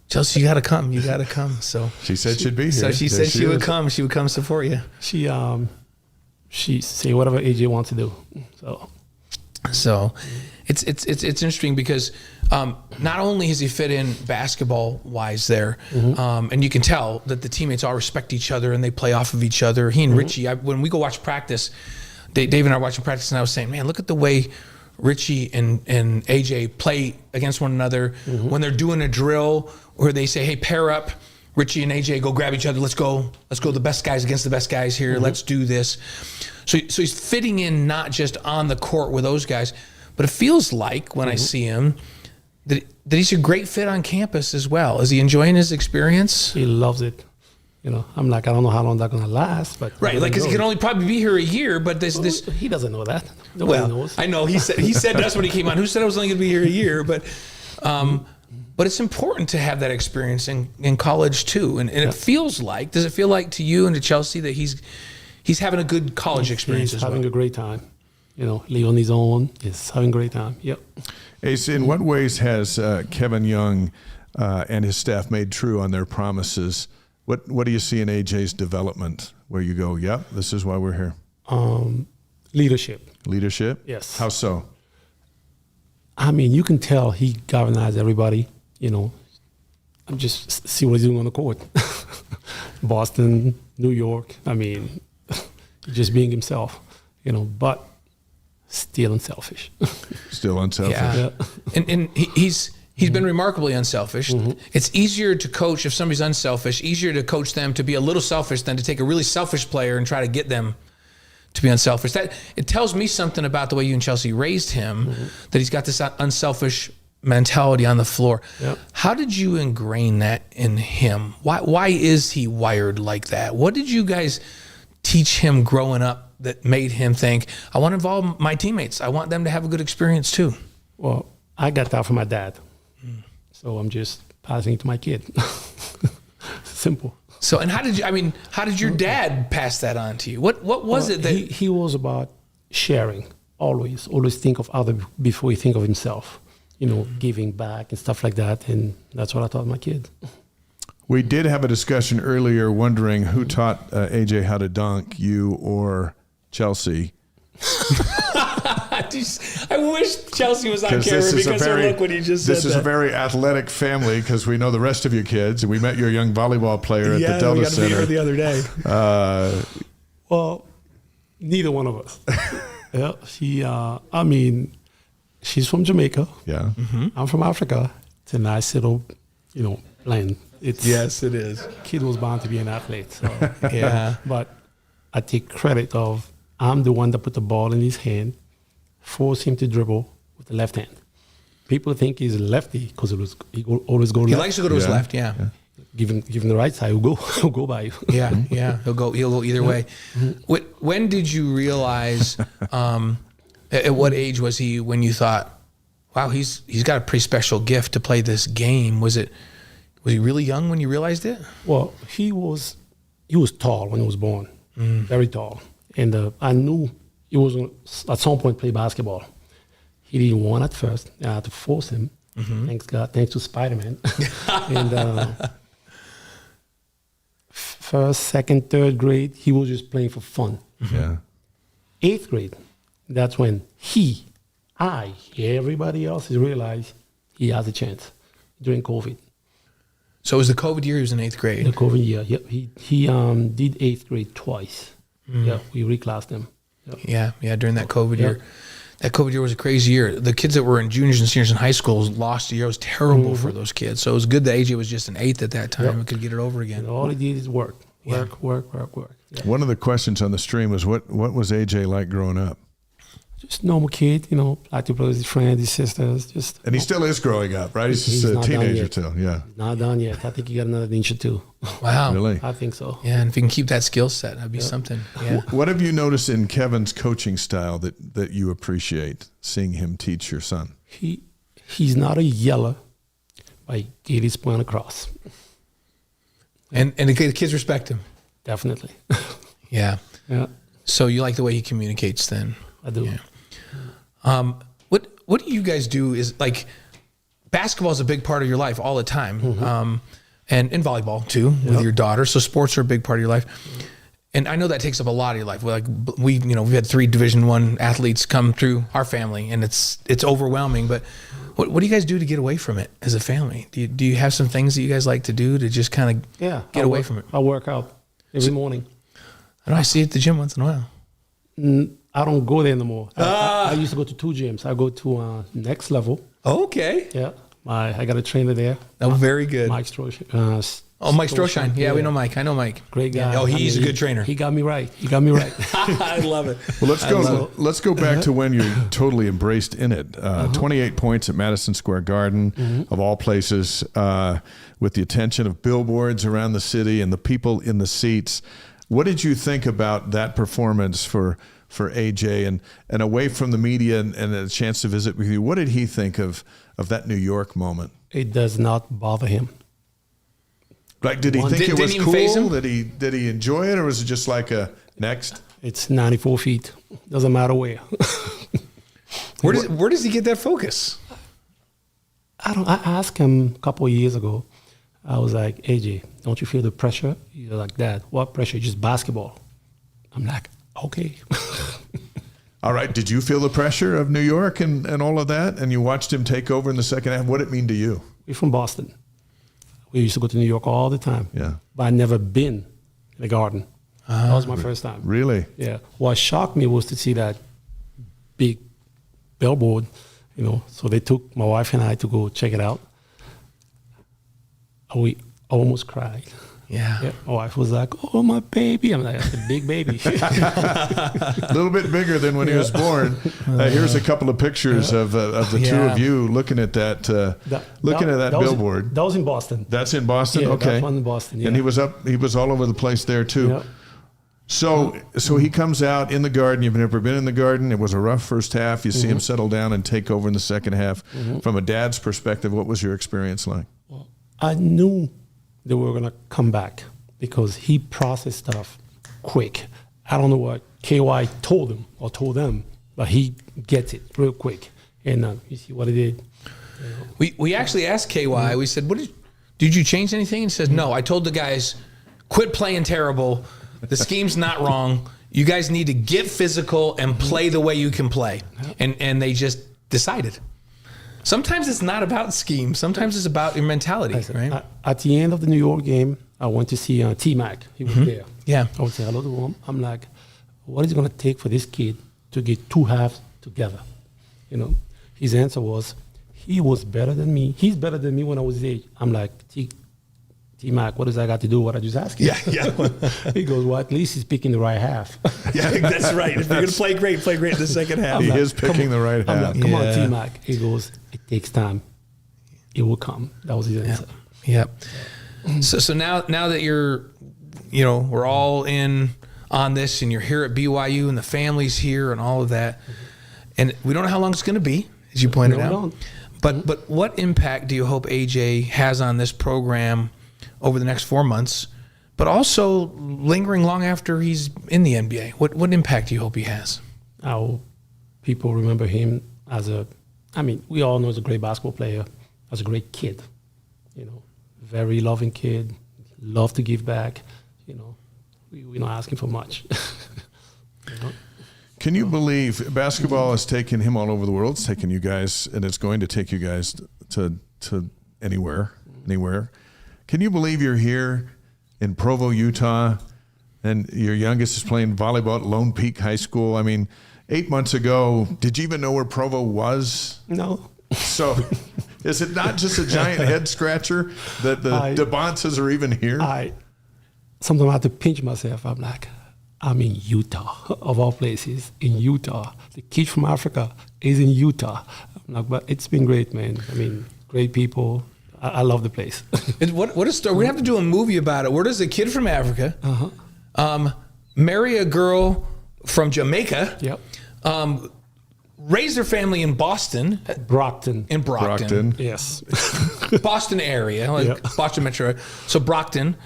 Chelsea, you got to come. You got to come. So she said she'd be here. So she said she would come. She would come support you. She say whatever AJ wants to do. So it's interesting because not only has he fit in basketball wise there, and you can tell that the teammates all respect each other and they play off of each other. He and Richie, when we go watch practice, Dave and I are watching practice, and I was saying, man, look at the way Richie and AJ play against one another when they're doing a drill where they say, hey, pair up. Richie and AJ go grab each other. Let's go. The best guys against the best guys here. Let's do this. So he's fitting in not just on the court with those guys, but it feels like when I see him that he's a great fit on campus as well. Is he enjoying his experience? He loves it. I'm like, I don't know how long that's going to last, but right, like because he can only probably be here a year. But this he doesn't know that. Nobody knows. I know he said that's when he came on. Who said I was only going to be here a year? But it's important to have that experience in college too. And it feels like, does it feel like to you and to Chelsea that he's having a good college experience he's as well? Having a great time. On his own, he's having a great time. Yep. Ace, in what ways has Kevin Young and his staff made true on their promises? What do you see in AJ's development where you go, yep, this is why we're here? Leadership. Leadership? Yes. How so? I mean, you can tell he galvanized everybody, I'm just see what he's doing on the court. Boston, New York, I mean, just being himself, but still unselfish. Still unselfish. Yeah. And he's been remarkably unselfish. It's easier to coach if somebody's unselfish, easier to coach them to be a little selfish than to take a really selfish player and try to get them to be unselfish. That it tells me something about the way you and Chelsea raised him, that he's got this unselfish mentality on the floor. Yep. How did you ingrain that in him? Why is he wired like that? What did you guys teach him growing up that made him think, I want to involve my teammates. I want them to have a good experience too? Well, I got that from my dad. So I'm just passing it to my kid. Simple. So, and how did your dad pass that on to you? What was it that he was about sharing? Always think of other before he think of himself. Giving back and stuff like that. And that's what I taught my kid. We did have a discussion earlier wondering who taught AJ how to dunk, you or Chelsea. I wish Chelsea was on camera because look what he just said. This is a very athletic family because we know the rest of your kids. And we met your young volleyball player at the Delta we got Center. To meet her the other day. Well, neither one of us. She's from Jamaica. Yeah. Mm-hmm. I'm from Africa. It's a nice little, blend. Yes, it is. Kid was bound to be an athlete. So, yeah. But I take credit of I'm the one that put the ball in his hand, forced him to dribble with the left hand. People think he's a lefty because he always go left. He likes to go to his left, yeah. Give him the right side, he'll go by you. Yeah. He'll go either way. Mm-hmm. When did you realize? At what age was he when you thought, "Wow, he's got a pretty special gift to play this game"? Was he really young when you realized it? Well, he was tall when he was born, very tall, and I knew he was gonna, at some point play basketball. He didn't want at first. I had to force him. Mm-hmm. Thanks to Spider-Man. And first, second, third grade, he was just playing for fun. Mm-hmm. Yeah. 8th grade, that's when everybody else has realized he has a chance during COVID. So it was the COVID year. He was in 8th grade. The COVID year. Yep. He did 8th grade twice. Yeah, we reclassed him. Yep. Yeah. During that COVID year. That COVID year was a crazy year. The kids that were in juniors and seniors in high school lost a year. It was terrible for those kids. So it was good that AJ was just an 8th at that time and could get it over again. And all he did is work. Yeah. One of the questions on the stream was, what was AJ like growing up? Just normal kid, like to play with his friends, his sisters. And he still is growing up, right? He's just a teenager too. Yeah. He's not done yet. I think he got another inch or two. Wow. Really? I think so. Yeah, and if he can keep that skill set, that'd be something. Yeah. What have you noticed in Kevin's coaching style that you appreciate seeing him teach your son? He's not a yeller, but he get his point across. And the kids respect him. Definitely. Yeah. Yeah. So you like the way he communicates then? I do. Yeah. What do you guys do is like basketball is a big part of your life all the time. Mm-hmm. And volleyball too with your daughter. So sports are a big part of your life. And I know that takes up a lot of your life. Like we've had 3 Division I athletes come through our family and it's overwhelming, but what do you guys do to get away from it as a family? Do you have some things that you guys like to do to just kind of get away from it? I work out every morning. I see you at the gym once in a while. I don't go there no more. I used to go to 2 gyms. I go to Next Level. Okay. Yeah. I got a trainer there. Oh, very good. Mike Stroshine. Mike Stroshine. Yeah, we know Mike. I know Mike. Great guy. Oh, he's a good trainer. He got me right. I love it. Well, let's go back to when you're totally embraced in it. 28 points at Madison Square Garden, of all places, with the attention of billboards around the city and the people in the seats. What did you think about that performance for AJ and away from the media and a chance to visit with you? What did he think of that New York moment? It does not bother him. Like, did he think it was cool? Did he enjoy it, or was it just like a next? It's 94 feet. Doesn't matter where. Where does he get that focus? I asked him a couple of years ago. I was like, AJ, don't you feel the pressure? He's like, Dad, what pressure? Just basketball. I'm like, okay. All right. Did you feel the pressure of New York and all of that? And you watched him take over in the second half. What did it mean to you? We're from Boston. We used to go to New York all the time. Yeah. But I never been in the Garden. That was my first time. Really? Yeah. What shocked me was to see that big billboard, So they took my wife and I to go check it out. We almost cried. Yeah. My wife was like, "Oh, my baby." I'm like, "That's a big baby." A little bit bigger than when he was born. Here's a couple of pictures of the two of you looking at that billboard. That was in Boston. That's in Boston? Yeah, okay. that one in Boston, yeah. And he was all over the place there too. So he comes out in the Garden. You've never been in the Garden. It was a rough first half. You see him settle down and take over in the second half. From a dad's perspective, what was your experience like? Well, I knew they were going to come back because he processed stuff quick. I don't know what KY told him or told them, but he gets it real quick. And you see what he did. We actually asked KY. We said, did you change anything? And he says, no. I told the guys, quit playing terrible. The scheme's not wrong. You guys need to get physical and play the way you can play. And they just decided. Sometimes it's not about scheme. Sometimes it's about your mentality, right? At the end of the New York game, I went to see T-Mac. He was there. Yeah. I would say hello to him. I'm like, what is it going to take for this kid to get two halves together? You know, his answer was, he was better than me. He's better than me when I was his age. I'm like, T-Mac, what does that got to do with what I just asked you? Yeah. He goes, well, at least he's picking the right half. Yeah, that's right. If you're going to play great in the second half. He is picking the right I'm half. like, come on, T-Mac. He goes, it takes time. It will come. That was his answer. Yeah. So now that you're, we're all in on this and you're here at BYU and the family's here and all of that, and we don't know how long it's going to be, as you pointed out. Don't. But what impact do you hope AJ has on this program over the next 4 months, but also lingering long after he's in the NBA? What impact do you hope he has? I hope people remember him as we all know he's a great basketball player, as a great kid, very loving kid, love to give back, we're not asking for much. Can you believe basketball has taken him all over the world? It's taken you guys, and it's going to take you guys to anywhere. Can you believe you're here in Provo, Utah, and your youngest is playing volleyball at Lone Peak High School? I mean, 8 months ago, did you even know where Provo was? No. So is it not just a giant head scratcher that the Dybantsas are even here? Sometimes I have to pinch myself. I'm like, I'm in Utah, of all places, in Utah. The kid from Africa is in Utah. I'm like, but it's been great, man. I mean, great people. I love the place. What a story. We have to do a movie about it. Where does a kid from Africa marry a girl from Jamaica? Yep. Raise their family in Boston. Brockton. In Brockton. Yes. Boston area, Boston Metro. So Brockton,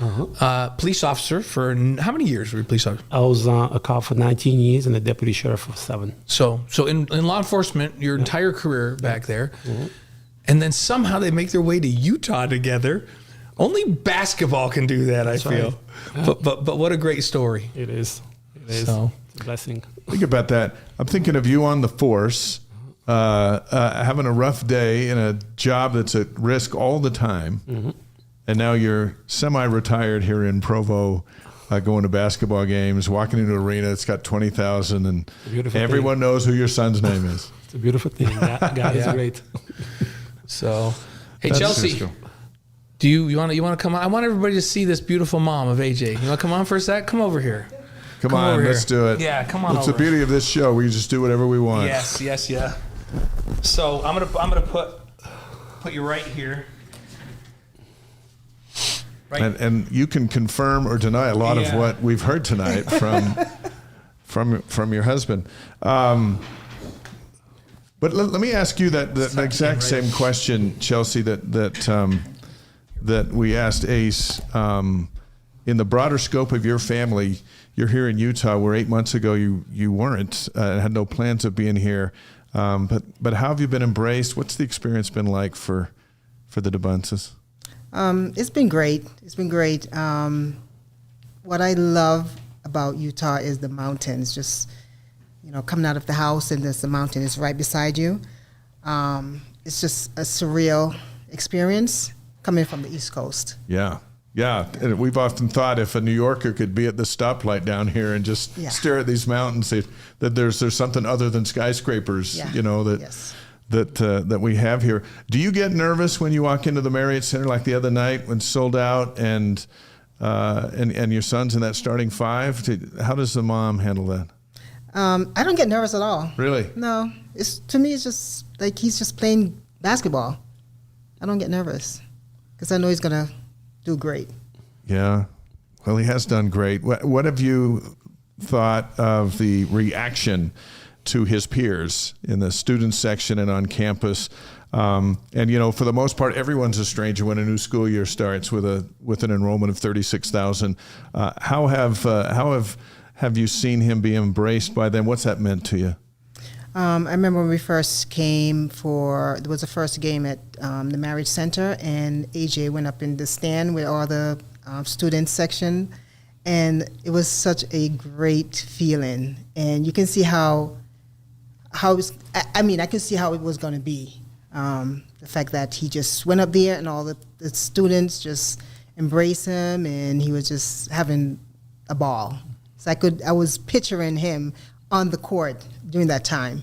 police officer for how many years were you a police officer? I was a cop for 19 years and a deputy sheriff for 7. So in law enforcement, your entire career back there. And then somehow they make their way to Utah together. Only basketball can do that, I feel. Right. Yeah. But what a great story. It is. So. It's a blessing. Think about that. I'm thinking of you on the force, having a rough day in a job that's at risk all the time. And now you're semi-retired here in Provo, going to basketball games, walking into an arena that's got 20,000, and everyone knows who your son's name is. It's a beautiful thing. God is great. So, hey, that's Chelsea, do you want to come on? I want everybody to see this beautiful mom of AJ. You want to come on for a sec? Come over here. Come on, let's do it. Yeah, come on. That's the beauty of this show. We just do whatever we want. Yes, yeah. So I'm gonna put you right here. Right. And you can confirm or deny a lot of what we've heard tonight from your husband. But let me ask you that exact same question, Chelsea, that we asked Ace. In the broader scope of your family, you're here in Utah, where 8 months ago you weren't, had no plans of being here. But how have you been embraced? What's the experience been like for the Dybantsas? It's been great. It's been great. What I love about Utah is the mountains. Just coming out of the house and the mountain is right beside you. It's just a surreal experience coming from the East Coast. Yeah. And we've often thought if a New Yorker could be at the stoplight down here and just stare at these mountains, that there's something other than skyscrapers, that we have here. Do you get nervous when you walk into the Marriott Center like the other night when sold out and your son's in that starting 5? How does the mom handle that? I don't get nervous at all. Really? No. To me, it's just like he's just playing basketball. I don't get nervous because I know he's going to do great. Yeah. Well, he has done great. What have you thought of the reaction to his peers in the student section and on campus? And for the most part, everyone's a stranger when a new school year starts with an enrollment of 36,000. How have you seen him be embraced by them? What's that meant to you? I remember when we first came there was the first game at the Marriage Center, and AJ went up in the stand with all the student section, and it was such a great feeling. And you can see how I can see how it was going to be. The fact that he just went up there and all the students just embraced him, and he was just having a ball. So I was picturing him on the court during that time.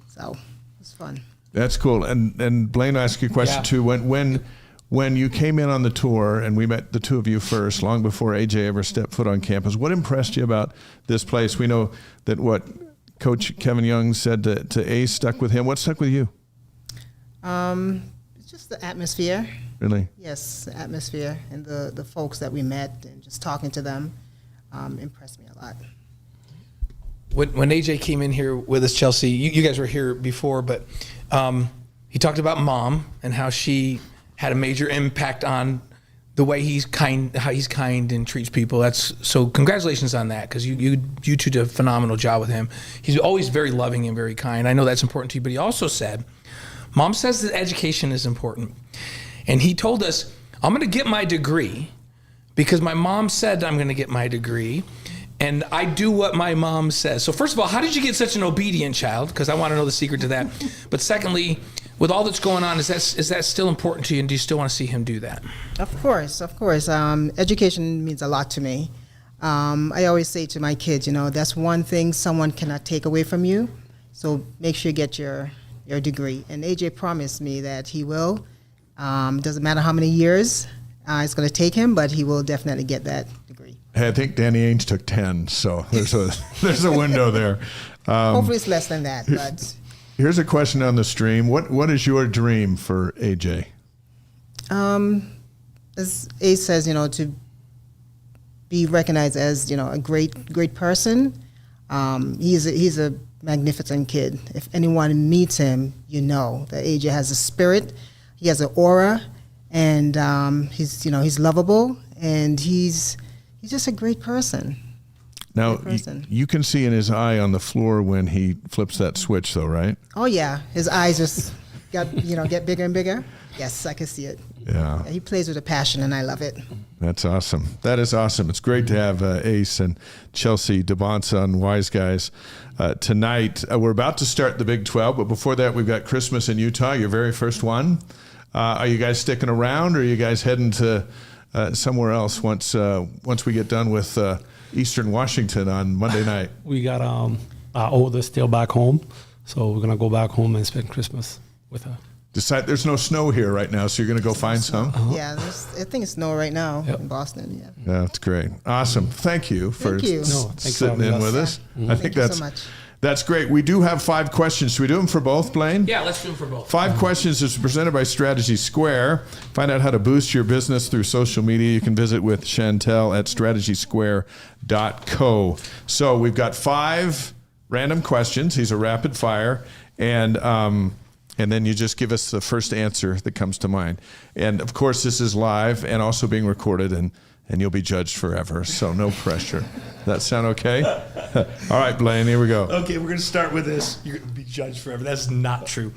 So it was fun. That's cool. And Blaine, I'll ask you a question too. When you came in on the tour and we met the two of you first, long before AJ ever stepped foot on campus, what impressed you about this place? We know that what Coach Kevin Young said to Ace stuck with him. What stuck with you? It's just the atmosphere. Really? Yes, the atmosphere and the folks that we met and just talking to them impressed me a lot. When AJ came in here with us, Chelsea, you guys were here before, but he talked about Mom and how she had a major impact on the way he's kind and treats people. So congratulations on that, because you two did a phenomenal job with him. He's always very loving and very kind. I know that's important to you, but he also said, Mom says that education is important. And he told us, I'm going to get my degree because my mom said I'm going to get my degree, and I do what my mom says. So first of all, how did you get such an obedient child? Because I want to know the secret to that. But secondly, with all that's going on, is that still important to you, and do you still want to see him do that? Of course. Education means a lot to me. I always say to my kids, that's one thing someone cannot take away from you. So make sure you get your degree. And AJ promised me that he will. Doesn't matter how many years it's going to take him, but he will definitely get that degree. Hey, I think Danny Ainge took 10, so there's a window there. Hopefully it's less than that. But here's a question on the stream. What is your dream for AJ? As Ace says, to be recognized as a great person. He's a magnificent kid. If anyone meets him, that AJ has a spirit. He has an aura, and he's lovable, and he's just a great person. Now, you can see in his eye on the floor when he flips that switch, though, right? Oh yeah, his eyes just get bigger and bigger. Yes, I can see it. Yeah, he plays with a passion, and I love it. That's awesome. That is awesome. It's great to have Ace and Chelsea Dybantsa on Wise Guys tonight. We're about to start the Big 12, but before that, we've got Christmas in Utah, your very first one. Are you guys sticking around, or are you guys heading to somewhere else once we get done with Eastern Washington on Monday night? We got our oldest still back home, so we're gonna go back home and spend Christmas with her. There's no snow here right now, so you're going to go find some? Yeah, I think it's snow right now in Boston. Yeah. That's great. Awesome. Thank you for sitting in with us. I think so much. That's great. We do have 5 questions. Should we do them for both, Blaine? Yeah, let's do them for both. 5 questions is presented by Strategy Square. Find out how to boost your business through social media. You can visit with Chantel at strategysquare.co. So we've got 5 random questions. These are rapid fire. And then you just give us the first answer that comes to mind. And, of course, this is live and also being recorded, and you'll be judged forever, so no pressure. That sound okay? All right, Blaine, here we go. Okay, we're going to start with this. You're going to be judged forever. That's not true.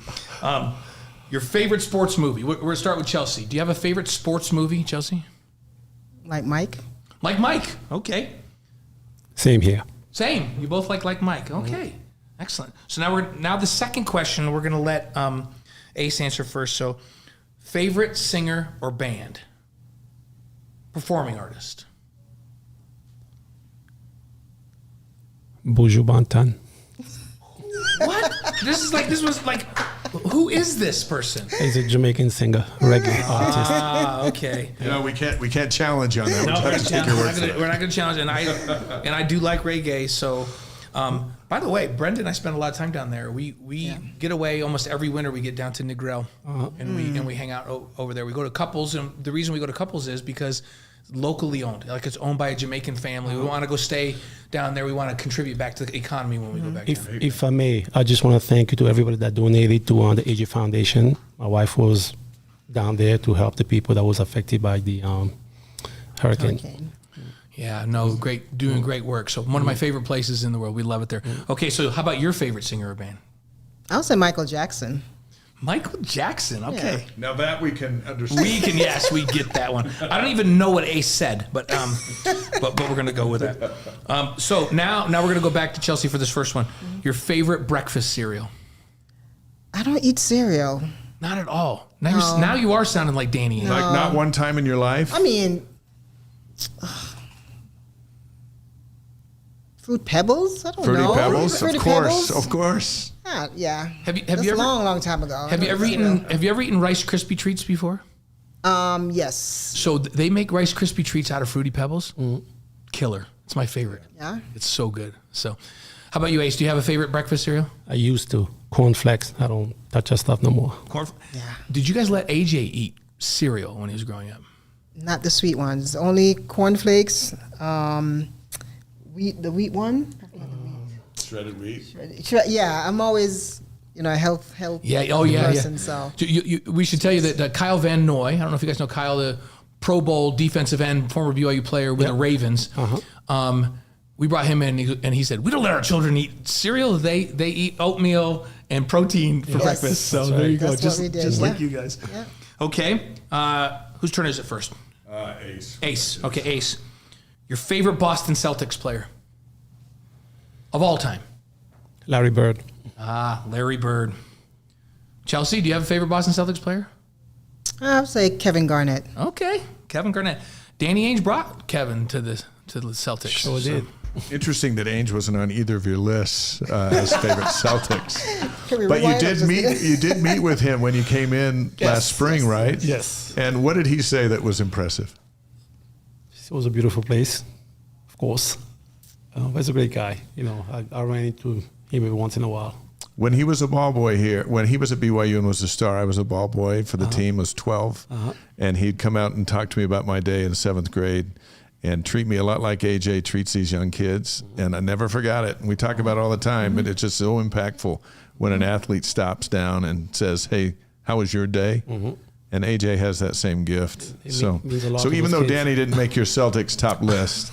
Your favorite sports movie? We're going to start with Chelsea. Do you have a favorite sports movie, Chelsea? Like Mike? Like Mike. Okay. Same here. Same. You both like Mike. Okay. Excellent. So now the second question, we're going to let Ace answer first. So, favorite singer or band? Performing artist. Buju Banton. What? This was like, who is this person? He's a Jamaican singer, reggae artist. Ah, okay. We can't challenge you on that. No, we're not going to challenge. And I do like reggae. So, by the way, Brendan and I spend a lot of time down there. We get away almost every winter. We get down to Negril and we hang out over there. We go to Couples, and the reason we go to Couples is because locally owned, like it's owned by a Jamaican family. We want to go stay down there. We want to contribute back to the economy when we go back down. If I may, I just want to thank you to everybody that donated to the AJ Foundation. My wife was down there to help the people that was affected by the hurricane. Yeah, no, doing great work. So one of my favorite places in the world. We love it there. Okay, so how about your favorite singer or band? I'll say Michael Jackson. Michael Jackson. Okay. Now that we can understand. Yes, we get that one. I don't even know what Ace said, but we're gonna go with that. So now we're gonna go back to Chelsea for this first one. Your favorite breakfast cereal? I don't eat cereal. Not at all. Now you are sounding like Danny. Like not one time in your life? I mean, Fruit Pebbles? I don't Fruity know. Pebbles? Fruity Of course, Pebbles? of course. Yeah. Have you That's ever a long time ago. Have you ever eaten Rice Krispie treats before? Yes. So they make Rice Krispie treats out of Fruity Pebbles. Killer. It's my favorite. Yeah. It's so good. So, how about you, Ace? Do you have a favorite breakfast cereal? I used to. Cornflakes. I don't touch that stuff no more. Yeah. Did you guys let AJ eat cereal when he was growing up? Not the sweet ones. Only cornflakes. The wheat one. Shredded wheat. Yeah, I'm always, a health Yeah. Oh, yeah. person. Yeah. So We should tell you that Kyle Van Noy. I don't know if you guys know Kyle, the Pro Bowl defensive end, former BYU player with the Ravens. We brought him in, and he said, "We don't let our children eat cereal. They eat oatmeal and protein for breakfast." So there you go. That's Just what we did, just like yeah. you guys. Yeah. Okay. Whose turn is it first? Ace. Ace. Okay, Ace. Your favorite Boston Celtics player of all time? Larry Bird. Larry Bird. Chelsea, do you have a favorite Boston Celtics player? I would say Kevin Garnett. Okay, Kevin Garnett. Danny Ainge brought Kevin to the Celtics. Sure did. Interesting that Ainge wasn't on either of your lists as favorite Celtics. Can we But you rewind? did meet with him when you came in last spring, right? Yes. And what did he say that was impressive? It was a beautiful place, of course. He's a great guy. I ran into him every once in a while. When he was a ball boy here, when he was at BYU and was a star, I was a ball boy for the team, was 12. And he'd come out and talk to me about my day in 7th grade and treat me a lot like AJ treats these young kids. And I never forgot it. And we talk about it all the time, but it's just so impactful when an athlete stops down and says, "Hey, how was your day?" And AJ has that same gift. So even though Danny didn't make your Celtics top list,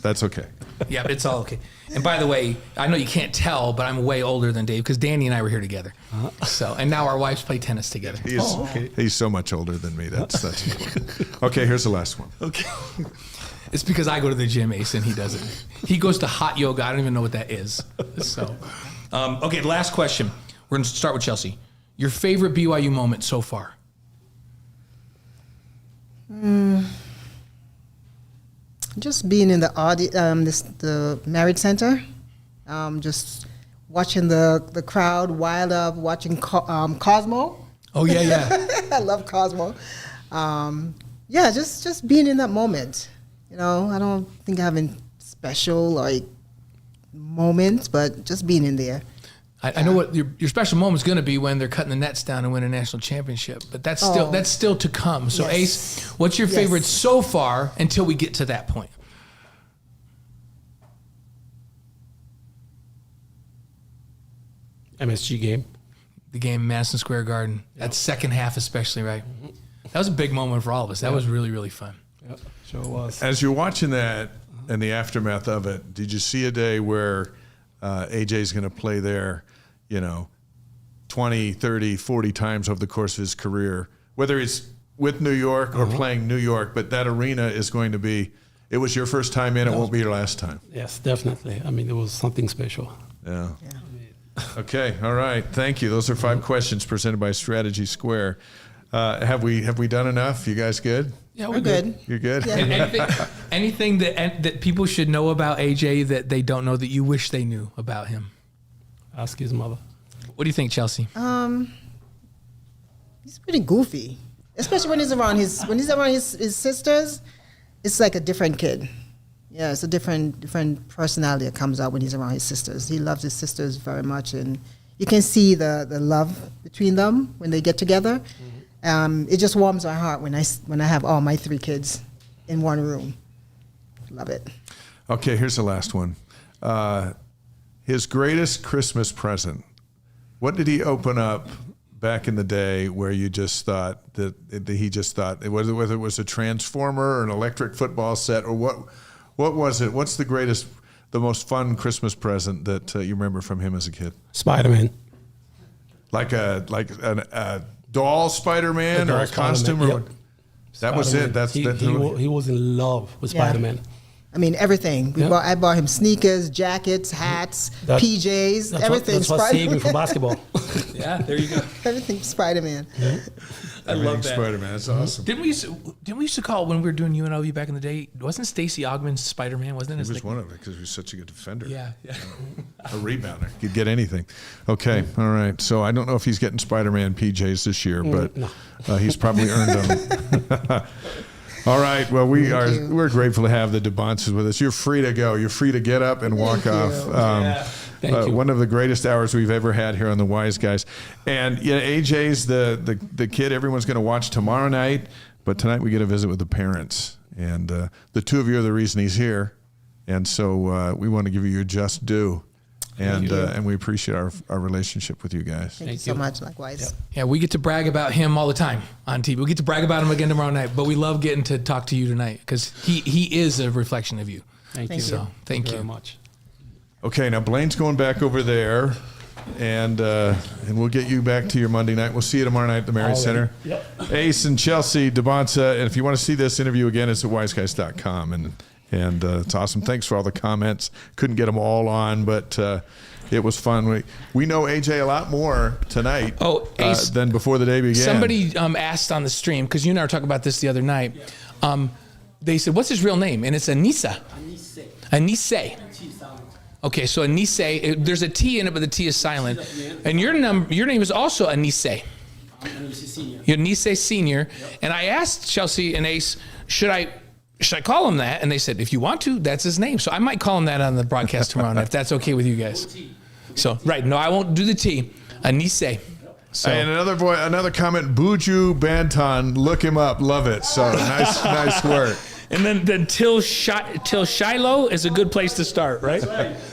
that's okay. Yeah, it's all okay. And by the way, I know you can't tell, but I'm way older than Dave because Danny and I were here together. And now our wives play tennis together. He's so much older than me. That's important. Okay, here's the last one. Okay. It's because I go to the gym, Ace, and he doesn't. He goes to hot yoga. I don't even know what that is. So, okay, last question. We're going to start with Chelsea. Your favorite BYU moment so far? Just being in the Marriott Center, just watching the crowd wild up, watching Cosmo. Oh, yeah. I love Cosmo. Just being in that moment. I don't think I have any special moments, but just being in there. I know what your special moment's going to be when they're cutting the nets down and win a national championship, but that's still to come. So, Yes. Ace, what's your favorite so far until we get to that point? MSG game. The game in Madison Square Garden. That second half especially, right? That was a big moment for all of us. That was really, really fun. Yep, sure was. As you're watching that and the aftermath of it, did you see a day where AJ's going to play there, 20, 30, 40 times over the course of his career, whether it's with New York or playing New York, but that arena is going to be, it was your first time in, it won't be your last time. Yes, definitely. I mean, it was something special. Yeah. Okay. All right. Thank you. Those are 5 questions presented by Strategy Square. Have we done enough? You guys good? Yeah, We're good. You're good? Yeah. And anything that people should know about AJ that they don't know that you wish they knew about him? Ask his mother. What do you think, Chelsea? He's pretty goofy, especially when he's around his sisters. It's like a different kid. Yeah, it's a different personality that comes out when he's around his sisters. He loves his sisters very much, and you can see the love between them when they get together. It just warms my heart when I have all my 3 kids in one room. Love it. Okay, here's the last one. His greatest Christmas present. What did he open up back in the day where you just thought that he just thought, whether it was a transformer or an electric football set or what was it? What's the most fun Christmas present that you remember from him as a kid? Spider-Man. Like a doll Spider-Man or a costume? Yep. That was it. He was in love with Yeah. Spider-Man. I mean, everything. I bought him sneakers, jackets, hats, PJs, everything. That's what saved me from basketball. Yeah, there you go. Everything Spider-Man. I love that. Spider-Man. That's awesome. Didn't we used to call it when we were doing UNLV back in the day? Wasn't Stacey Augman Spider-Man? Wasn't it? He was one of it because he was such a good defender. Yeah. A rebounder. Could get anything. Okay. All right. So I don't know if he's getting Spider-Man PJs this year, but he's probably earned them. All right. Well, we're grateful to have the Dybantsas with us. You're free to go. You're free to get up and walk off. Thank you. One of the greatest hours we've ever had here on the Wise Guys. And AJ's the kid everyone's going to watch tomorrow night, but tonight we get a visit with the parents. And the two of you are the reason he's here. And so we want to give you your just due. And we appreciate our relationship with you guys. Thank you so much. Likewise. Yeah, we get to brag about him all the time on TV. We get to brag about him again tomorrow night, but we love getting to talk to you tonight because he is a reflection of you. Thank you. So thank you very much. Okay, now Blaine's going back over there, and we'll get you back to your Monday night. We'll see you tomorrow night at the Marriott Center. Yep. Ace and Chelsea Dybantsa, and if you want to see this interview again, it's at wiseguys.com, and it's awesome. Thanks for all the comments. Couldn't get them all on, but it was fun. We know AJ a lot more tonight than before the day began. Somebody asked on the stream, because you and I were talking about this the other night. They said, what's his real name? And it's Anissa. Anisse. Okay, so Anisse, there's a T in it, but the T is silent. And your name is also Anisse. You're Anisse Senior. And I asked Chelsea and Ace, should I call him that? And they said, if you want to, that's his name. So I might call him that on the broadcast tomorrow night, if that's okay with you guys. So, right, no, I won't do the T. Anisse. So. And another comment, Buju Banton, look him up, love it. So nice work. And then Till Shiloh is a good place to start, right?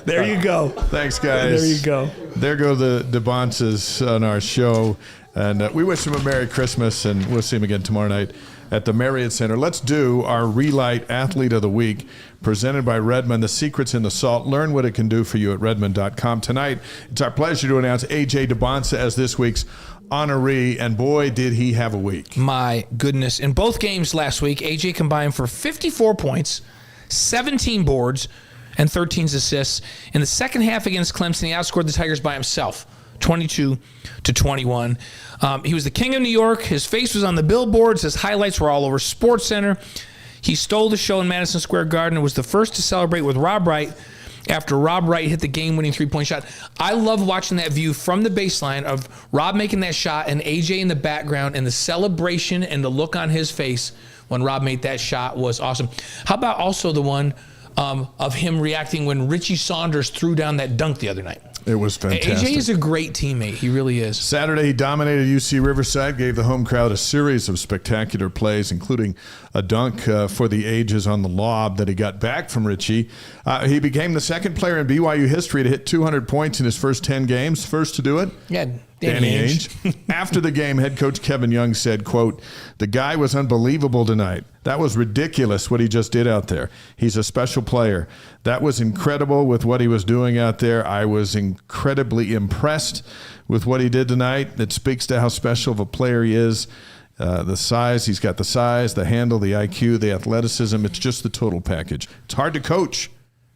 There you go. Thanks, guys. There you go. There go the Dybantsas on our show. And we wish them a Merry Christmas, and we'll see them again tomorrow night at the Marriott Center. Let's do our Relight Athlete of the Week, presented by Redmond, the secrets in the salt. Learn what it can do for you at redmond.com. Tonight, it's our pleasure to announce AJ Dybantsa as this week's honoree, and boy, did he have a week. My goodness. In both games last week, AJ combined for 54 points, 17 boards, and 13 assists. In the second half against Clemson, he outscored the Tigers by himself, 22-21. He was the king of New York. His face was on the billboards. His highlights were all over SportsCenter. He stole the show in Madison Square Garden and was the first to celebrate with Rob Wright after Rob Wright hit the game-winning three-point shot. I love watching that view from the baseline of Rob making that shot and AJ in the background, and the celebration and the look on his face when Rob made that shot was awesome. How about also the one of him reacting when Richie Saunders threw down that dunk the other night? It was fantastic. AJ is a great teammate. He really is. Saturday, he dominated UC Riverside, gave the home crowd a series of spectacular plays, including a dunk for the ages on the lob that he got back from Richie. He became the second player in BYU history to hit 200 points in his first 10 games. First to do it? Yeah, Danny Ainge. After the game, head coach Kevin Young said, quote, "The guy was unbelievable tonight. That was ridiculous what he just did out there. He's a special player. That was incredible with what he was doing out there. I was incredibly impressed with what he did tonight. It speaks to how special of a player he is. The size, he's got the size, the handle, the IQ, the athleticism. It's just the total package. It's hard to coach.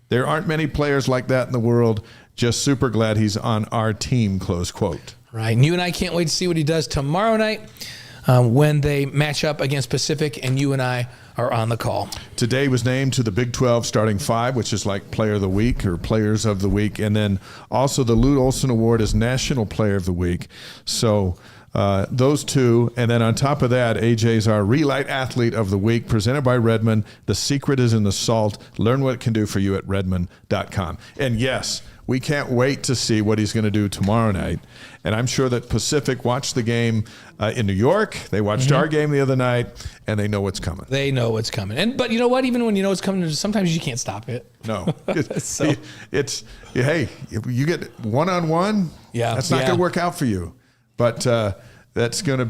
There aren't many players like that in the world. Just super glad he's on our team," close quote. Right. And you and I can't wait to see what he does tomorrow night when they match up against Pacific, and you and I are on the call. Today was named to the Big 12 starting five, which is like Player of the Week or Players of the Week. And then also the Lute Olson Award is National Player of the Week. So Those two. And then on top of that, AJ's our Relight Athlete of the Week, presented by Redmond. The secret is in the salt. Learn what it can do for you at redmond.com. And yes, we can't wait to see what he's going to do tomorrow night. And I'm sure that Pacific watched the game in New York. They watched our game the other night, and they know what's coming. They know what's coming. But you know what? Even when you know it's coming, sometimes you can't stop it. No. So. Hey, if you get one-on-one, that's not going to work out for you. But that's going to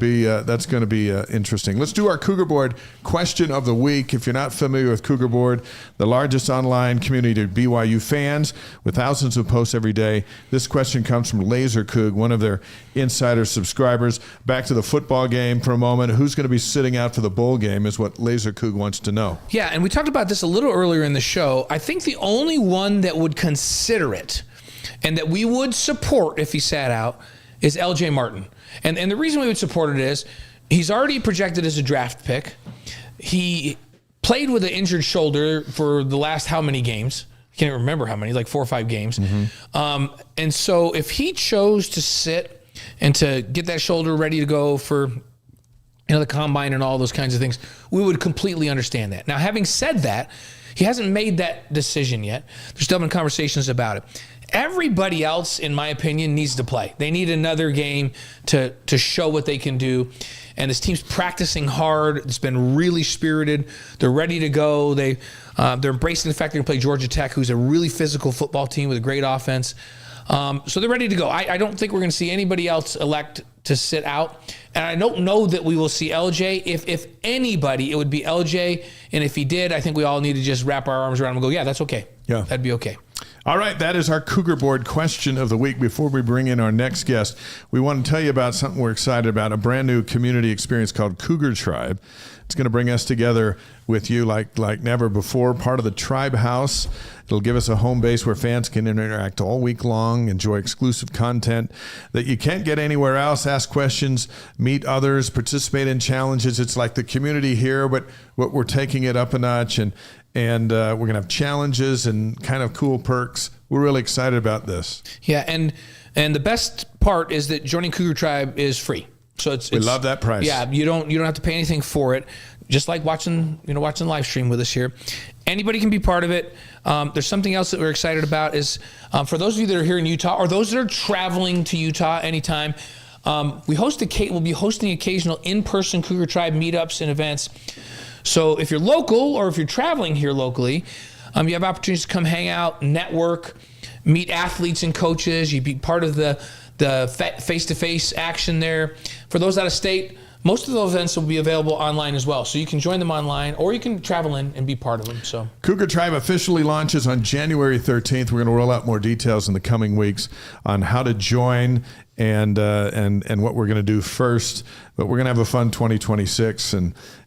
be interesting. Let's do our Cougar Board question of the week. If you're not familiar with Cougar Board, the largest online community of BYU fans with thousands of posts every day. This question comes from Laser Coug, one of their insider subscribers. Back to the football game for a moment. Who's going to be sitting out for the bowl game is what Laser Coug wants to know. Yeah, and we talked about this a little earlier in the show. I think the only one that would consider it and that we would support if he sat out is LJ Martin. And the reason we would support it is he's already projected as a draft pick. He played with an injured shoulder for the last how many games? I can't remember how many, like 4 or 5 games. And so if he chose to sit and to get that shoulder ready to go for the combine and all those kinds of things, we would completely understand that. Now, having said that, he hasn't made that decision yet. There's still been conversations about it. Everybody else, in my opinion, needs to play. They need another game to show what they can do. And this team's practicing hard. It's been really spirited. They're ready to go. They're embracing the fact they're going to play Georgia Tech, who's a really physical football team with a great offense. So they're ready to go. I don't think we're going to see anybody else elect to sit out. And I don't know that we will see LJ. If anybody, it would be LJ. And if he did, I think we all need to just wrap our arms around him and go, yeah, that's okay. Yeah. That'd be okay. All right, that is our Cougar Board question of the week. Before we bring in our next guest, we want to tell you about something we're excited about, a brand new community experience called Cougar Tribe. It's going to bring us together with you like never before, part of the Tribe House. It'll give us a home base where fans can interact all week long, enjoy exclusive content that you can't get anywhere else, ask questions, meet others, participate in challenges. It's like the community here, but we're taking it up a notch, and we're going to have challenges and kind of cool perks. We're really excited about this. Yeah, and the best part is that joining Cougar Tribe is free. So we love that price. Yeah, you don't have to pay anything for it. Just like watching live stream with us here. Anybody can be part of it. There's something else that we're excited about is for those of you that are here in Utah or those that are traveling to Utah anytime, we'll be hosting occasional in-person Cougar Tribe meetups and events. So if you're local or if you're traveling here locally, you have opportunities to come hang out, network, meet athletes and coaches. You be part of the face-to-face action there. For those out of state, most of those events will be available online as well. So you can join them online or you can travel in and be part of them. So Cougar Tribe officially launches on January 13th. We're going to roll out more details in the coming weeks on how to join and what we're going to do first. But we're going to have a fun 2026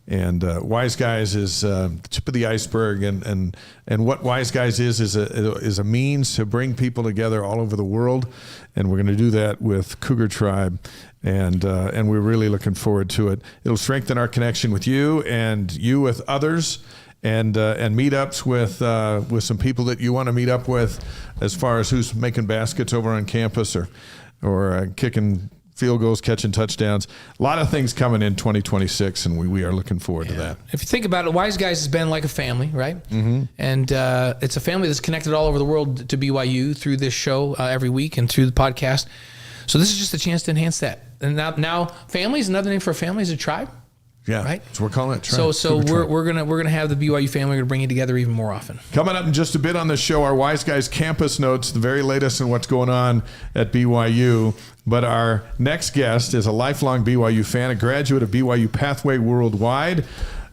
and Wise Guys is the tip of the iceberg, and what Wise Guys is a means to bring people together all over the world, and we're going to do that with Cougar Tribe, and we're really looking forward to it. It'll strengthen our connection with you and you with others, and meetups with some people that you want to meet up with, as far as who's making baskets over on campus or kicking field goals, catching touchdowns. A lot of things coming in 2026, and we are looking forward to that. If you think about it, Wise Guys has been like a family, right? Mm-hmm. And it's a family that's connected all over the world to BYU through this show every week and through the podcast. So this is just a chance to enhance that. And now family is another name for a family is a tribe. Yeah, right. So we're calling it Tribe. So we're gonna have the BYU family. We're gonna bring you together even more often. Coming up in just a bit on the show, our Wise Guys campus notes, the very latest in what's going on at BYU. But our next guest is a lifelong BYU fan, a graduate of BYU Pathway Worldwide.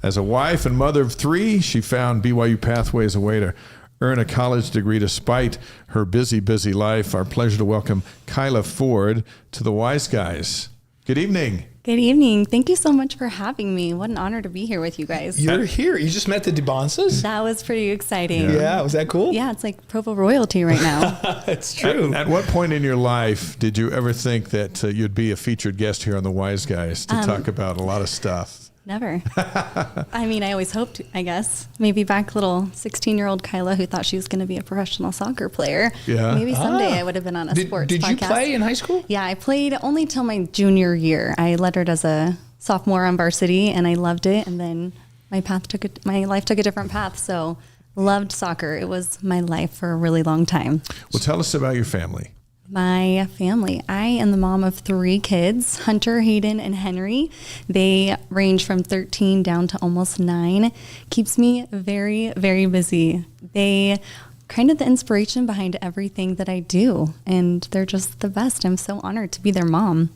As a wife and mother of 3, she found BYU Pathway as a way to earn a college degree despite her busy life. Our pleasure to welcome Kyla Ford to the Wise Guys. Good evening. Good evening. Thank you so much for having me. What an honor to be here with you guys. You're here. You just met the Dybantsas? That was pretty exciting. Yeah, was that cool? Yeah, it's like Provo royalty right now. It's true. At what point in your life did you ever think that you'd be a featured guest here on the Wise Guys to talk about a lot of stuff? Never. I mean, I always hoped, I guess. Maybe back little 16-year-old Kyla who thought she was going to be a professional soccer player. Yeah. Maybe someday I would have been on a sports Did podcast. you play in high school? Yeah, I played only till my junior year. I lettered as a sophomore on varsity, and I loved it. And then my life took a different path. So loved soccer. It was my life for a really long time. Well, tell us about your family. My family. I am the mom of 3 kids, Hunter, Hayden, and Henry. They range from 13 down to almost 9. Keeps me very, very busy. They kind of the inspiration behind everything that I do, and they're just the best. I'm so honored to be their mom.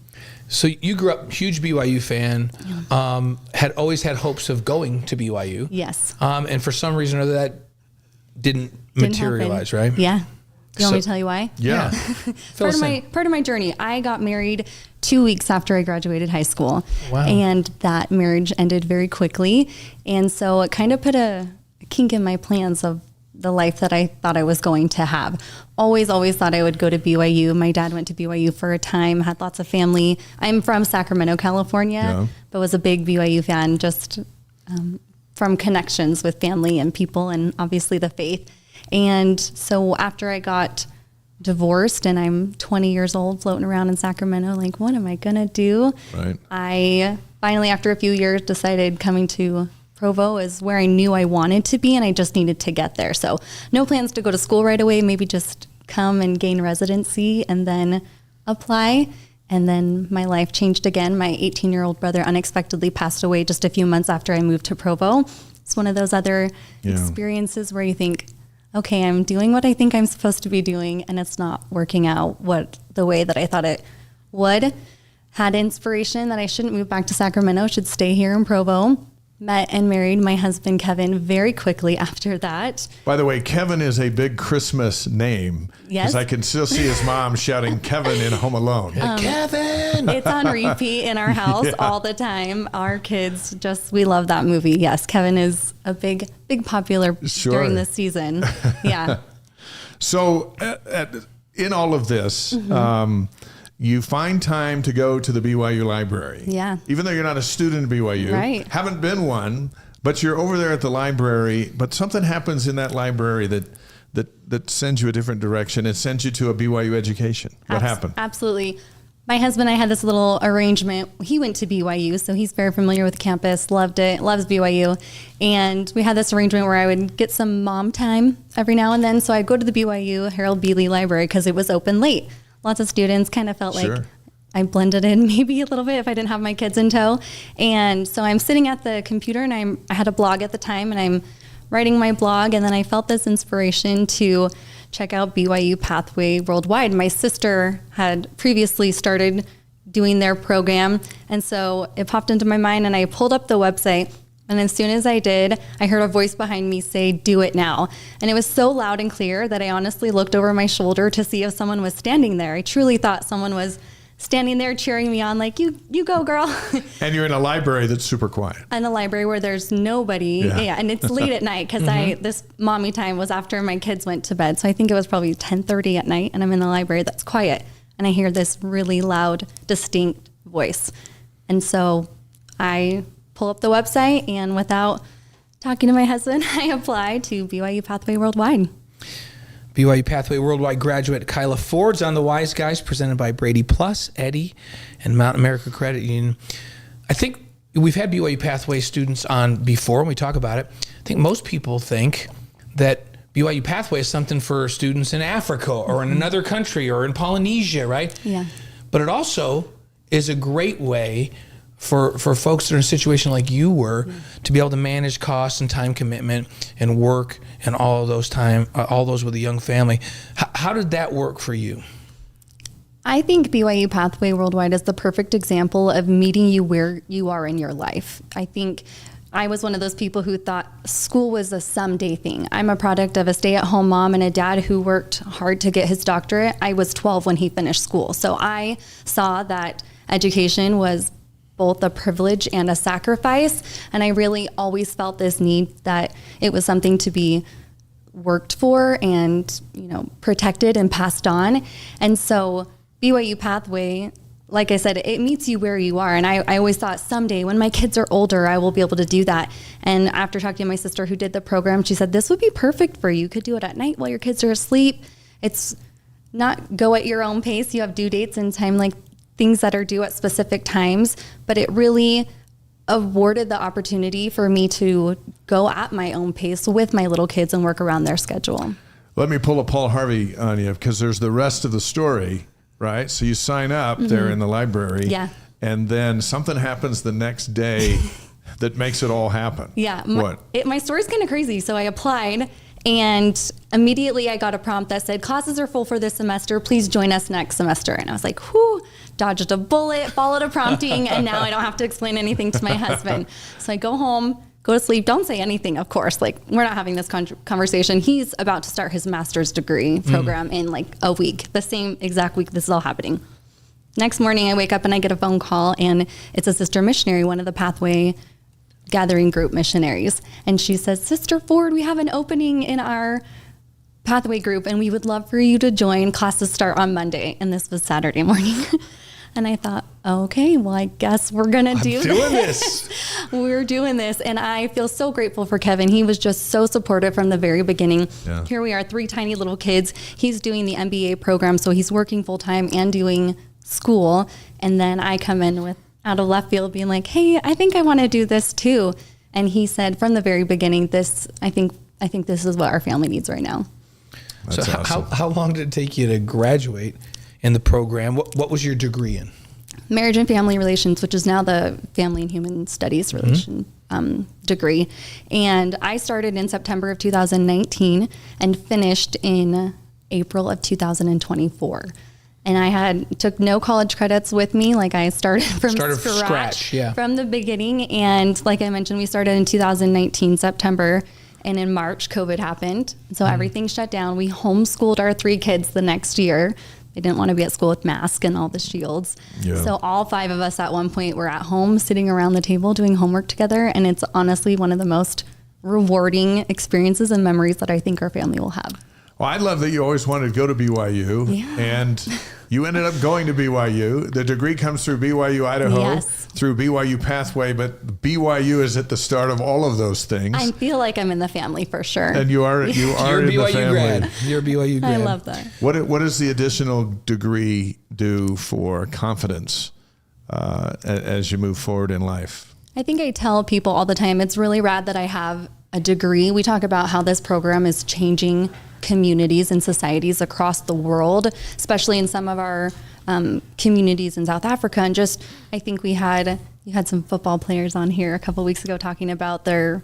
So you grew up huge BYU fan, had always had hopes of going to BYU. Yes. And for some reason or other that didn't materialize, happen. right? Yeah. You want me to tell you why? Yeah. Part of my journey. I got married 2 weeks after I graduated high school. Wow. And that marriage ended very quickly. And so it kind of put a kink in my plans of the life that I thought I was going to have. Always thought I would go to BYU. My dad went to BYU for a time, had lots of family. I'm from Sacramento, California, but was a big BYU fan just from connections with family and people and obviously the faith. And so after I got divorced and I'm 20 years old floating around in Sacramento, like, what am I going to do? Right. I finally, after a few years, decided coming to Provo is where I knew I wanted to be, and I just needed to get there. So no plans to go to school right away, maybe just come and gain residency and then apply. And then my life changed again. My 18-year-old brother unexpectedly passed away just a few months after I moved to Provo. It's one of those other experiences where you think, okay, I'm doing what I think I'm supposed to be doing, and it's not working out the way that I thought it would. Had inspiration that I shouldn't move back to Sacramento, should stay here in Provo. Met and married my husband, Kevin, very quickly after that. By the way, Kevin is a big Christmas name. Yes. Because I can still see his mom shouting Kevin in Home Alone. Kevin! It's on repeat in our house all the time. Our kids we love that movie. Yes, Kevin is a big popular during this season. Yeah. So in all of this, you find time to go to the BYU library. Yeah. Even though you're not a student at BYU. Right. Haven't been one, but you're over there at the library, but something happens in that library that sends you a different direction. It sends you to a BYU education. What happened? Absolutely. My husband and I had this little arrangement. He went to BYU, so he's very familiar with the campus, loved it, loves BYU. And we had this arrangement where I would get some mom time every now and then. So I'd go to the BYU Harold B. Lee Library because it was open late. Lots of students, kind of felt like I blended in maybe a little bit if I didn't have my kids in tow. And so I'm sitting at the computer, and I had a blog at the time, and I'm writing my blog, and then I felt this inspiration to check out BYU Pathway Worldwide. My sister had previously started doing their program, and so it popped into my mind, and I pulled up the website. And as soon as I did, I heard a voice behind me say, "Do it now." And it was so loud and clear that I honestly looked over my shoulder to see if someone was standing there. I truly thought someone was standing there cheering me on, like, you go, girl. And you're in a library that's super quiet. In a library where there's nobody. Yeah, and it's late at night because this mommy time was after my kids went to bed. So I think it was probably 10:30 at night, and I'm in the library that's quiet. And I hear this really loud, distinct voice. And so I pull up the website, and without talking to my husband, I applied to BYU Pathway Worldwide. BYU Pathway Worldwide graduate Kyla Ford's on the Wise Guys, presented by Brady Plus, Eddie, and Mountain America Credit Union. I think we've had BYU Pathway students on before, and we talk about it. I think most people think that BYU Pathway is something for students in Africa or in another country or in Polynesia, right? Yeah. But it also is a great way for folks that are in a situation like you were to be able to manage costs and time commitment and work and all those with a young family. How did that work for you? I think BYU Pathway Worldwide is the perfect example of meeting you where you are in your life. I think I was one of those people who thought school was a someday thing. I'm a product of a stay-at-home mom and a dad who worked hard to get his doctorate. I was 12 when he finished school. So I saw that education was both a privilege and a sacrifice. And I really always felt this need that it was something to be worked for and, protected and passed on. And so BYU Pathway like I said, it meets you where you are. And I always thought someday when my kids are older, I will be able to do that. And after talking to my sister who did the program, she said, this would be perfect for you. You could do it at night while your kids are asleep. It's not go at your own pace. You have due dates and time, like things that are due at specific times, but it really awarded the opportunity for me to go at my own pace with my little kids and work around their schedule. Let me pull a Paul Harvey on you, because there's the rest of the story, right? So you sign up there in the library, Yeah. and then something happens the next day that makes it all happen. Yeah. What? My story's kind of crazy. So I applied, and immediately I got a prompt that said, classes are full for this semester. Please join us next semester. And I was like, whew, dodged a bullet, followed a prompting, and now I don't have to explain anything to my husband. So I go home, go to sleep, don't say anything, of course. Like, we're not having this conversation. He's about to start his master's degree program in like a week, the same exact week this is all happening. Next morning, I wake up and I get a phone call, and it's a sister missionary, one of the Pathway Gathering Group missionaries. And she says, Sister Ford, we have an opening in our Pathway group, and we would love for you to join. Classes start on Monday. And this was Saturday morning. And I thought, okay, well, I guess we're going to do this. We're doing this. And I feel so grateful for Kevin. He was just so supportive from the very beginning. Yeah. Here we are, 3 tiny little kids. He's doing the MBA program, so he's working full time and doing school. And then I come in with out of left field being like, hey, I think I want to do this too. And he said from the very beginning, I think this is what our family needs right now. That's so awesome. How long did it take you to graduate in the program? What was your degree in? Marriage and Family Relations, which is now the Family and Human Studies relation degree. And I started in September of 2019 and finished in April of 2024. And I took no college credits with me. Like, I started from scratch yeah. from the beginning. And like I mentioned, we started in 2019, September. And in March, COVID happened. So everything shut down. We homeschooled our 3 kids the next year. They didn't want to be at school with masks and all the shields. Yeah. So all 5 of us at one point were at home sitting around the table doing homework together. And it's honestly one of the most rewarding experiences and memories that I think our family will have. Well, I love that you always wanted to go to BYU, and you ended up going to BYU. The degree comes through BYU Idaho, through BYU Pathway, but BYU is at the start of all of those things. I feel like I'm in the family for sure. And you are You're in BYU the family. grad. You're a BYU grad. I love that. What does the additional degree do for confidence as you move forward in life? I think I tell people all the time, it's really rad that I have a degree. We talk about how this program is changing communities and societies across the world, especially in some of our communities in South Africa. And just, I think you had some football players on here a couple of weeks ago talking about their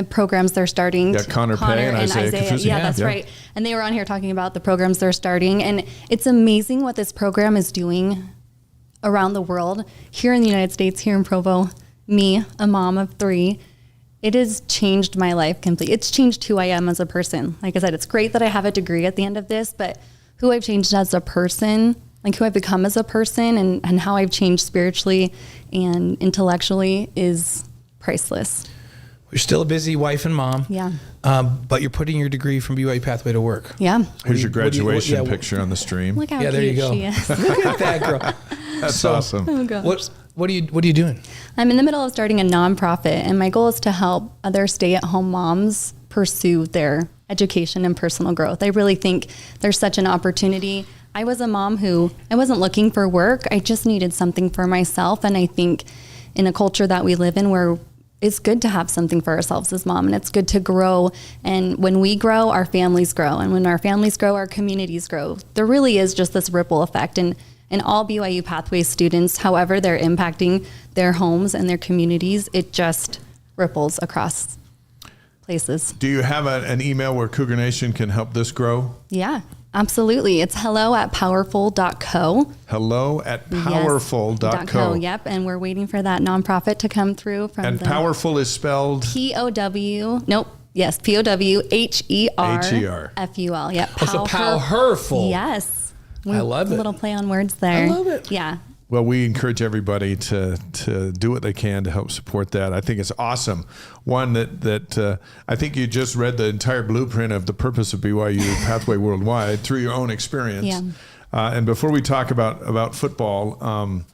programs they're starting. Yeah, Connor Pay and Isaiah Kafusi. Yeah, that's right. And they were on here talking about the programs they're starting. And it's amazing what this program is doing around the world. Here in the United States, here in Provo, me, a mom of 3, it has changed my life completely. It's changed who I am as a person. Like I said, it's great that I have a degree at the end of this, but who I've changed as a person, like who I've become as a person and how I've changed spiritually and intellectually is priceless. You're still a busy wife and mom. Yeah. But you're putting your degree from BYU Pathway to work. Yeah. Here's your graduation picture on the stream. Look how there cute you go. she is. Look at that girl. That's awesome. Oh, gosh. What are you doing? I'm in the middle of starting a nonprofit, and my goal is to help other stay-at-home moms pursue their education and personal growth. I really think there's such an opportunity. I was a mom who I wasn't looking for work. I just needed something for myself. And I think in a culture that we live in where it's good to have something for ourselves as mom, and it's good to grow. And when we grow, our families grow. And when our families grow, our communities grow. There really is just this ripple effect. And all BYU Pathway students, however they're impacting their homes and their communities, it just ripples across places. Do you have an email where Cougar Nation can help this grow? Yeah, absolutely. It's hello@powerful.co. hello@powerful.co. Yep, and we're waiting for that nonprofit to come through. And powerful is spelled? P-O-W, nope. Yes, P-O-W-H-E-R-F-U-L. Yep. Oh, so powerful. Yes. I love it. A little play on words there. I love it. Yeah. Well, we encourage everybody to do what they can to help support that. I think it's awesome. One that I think you just read the entire blueprint of the purpose of BYU Pathway Worldwide through your own experience. Yeah. And before we talk about football,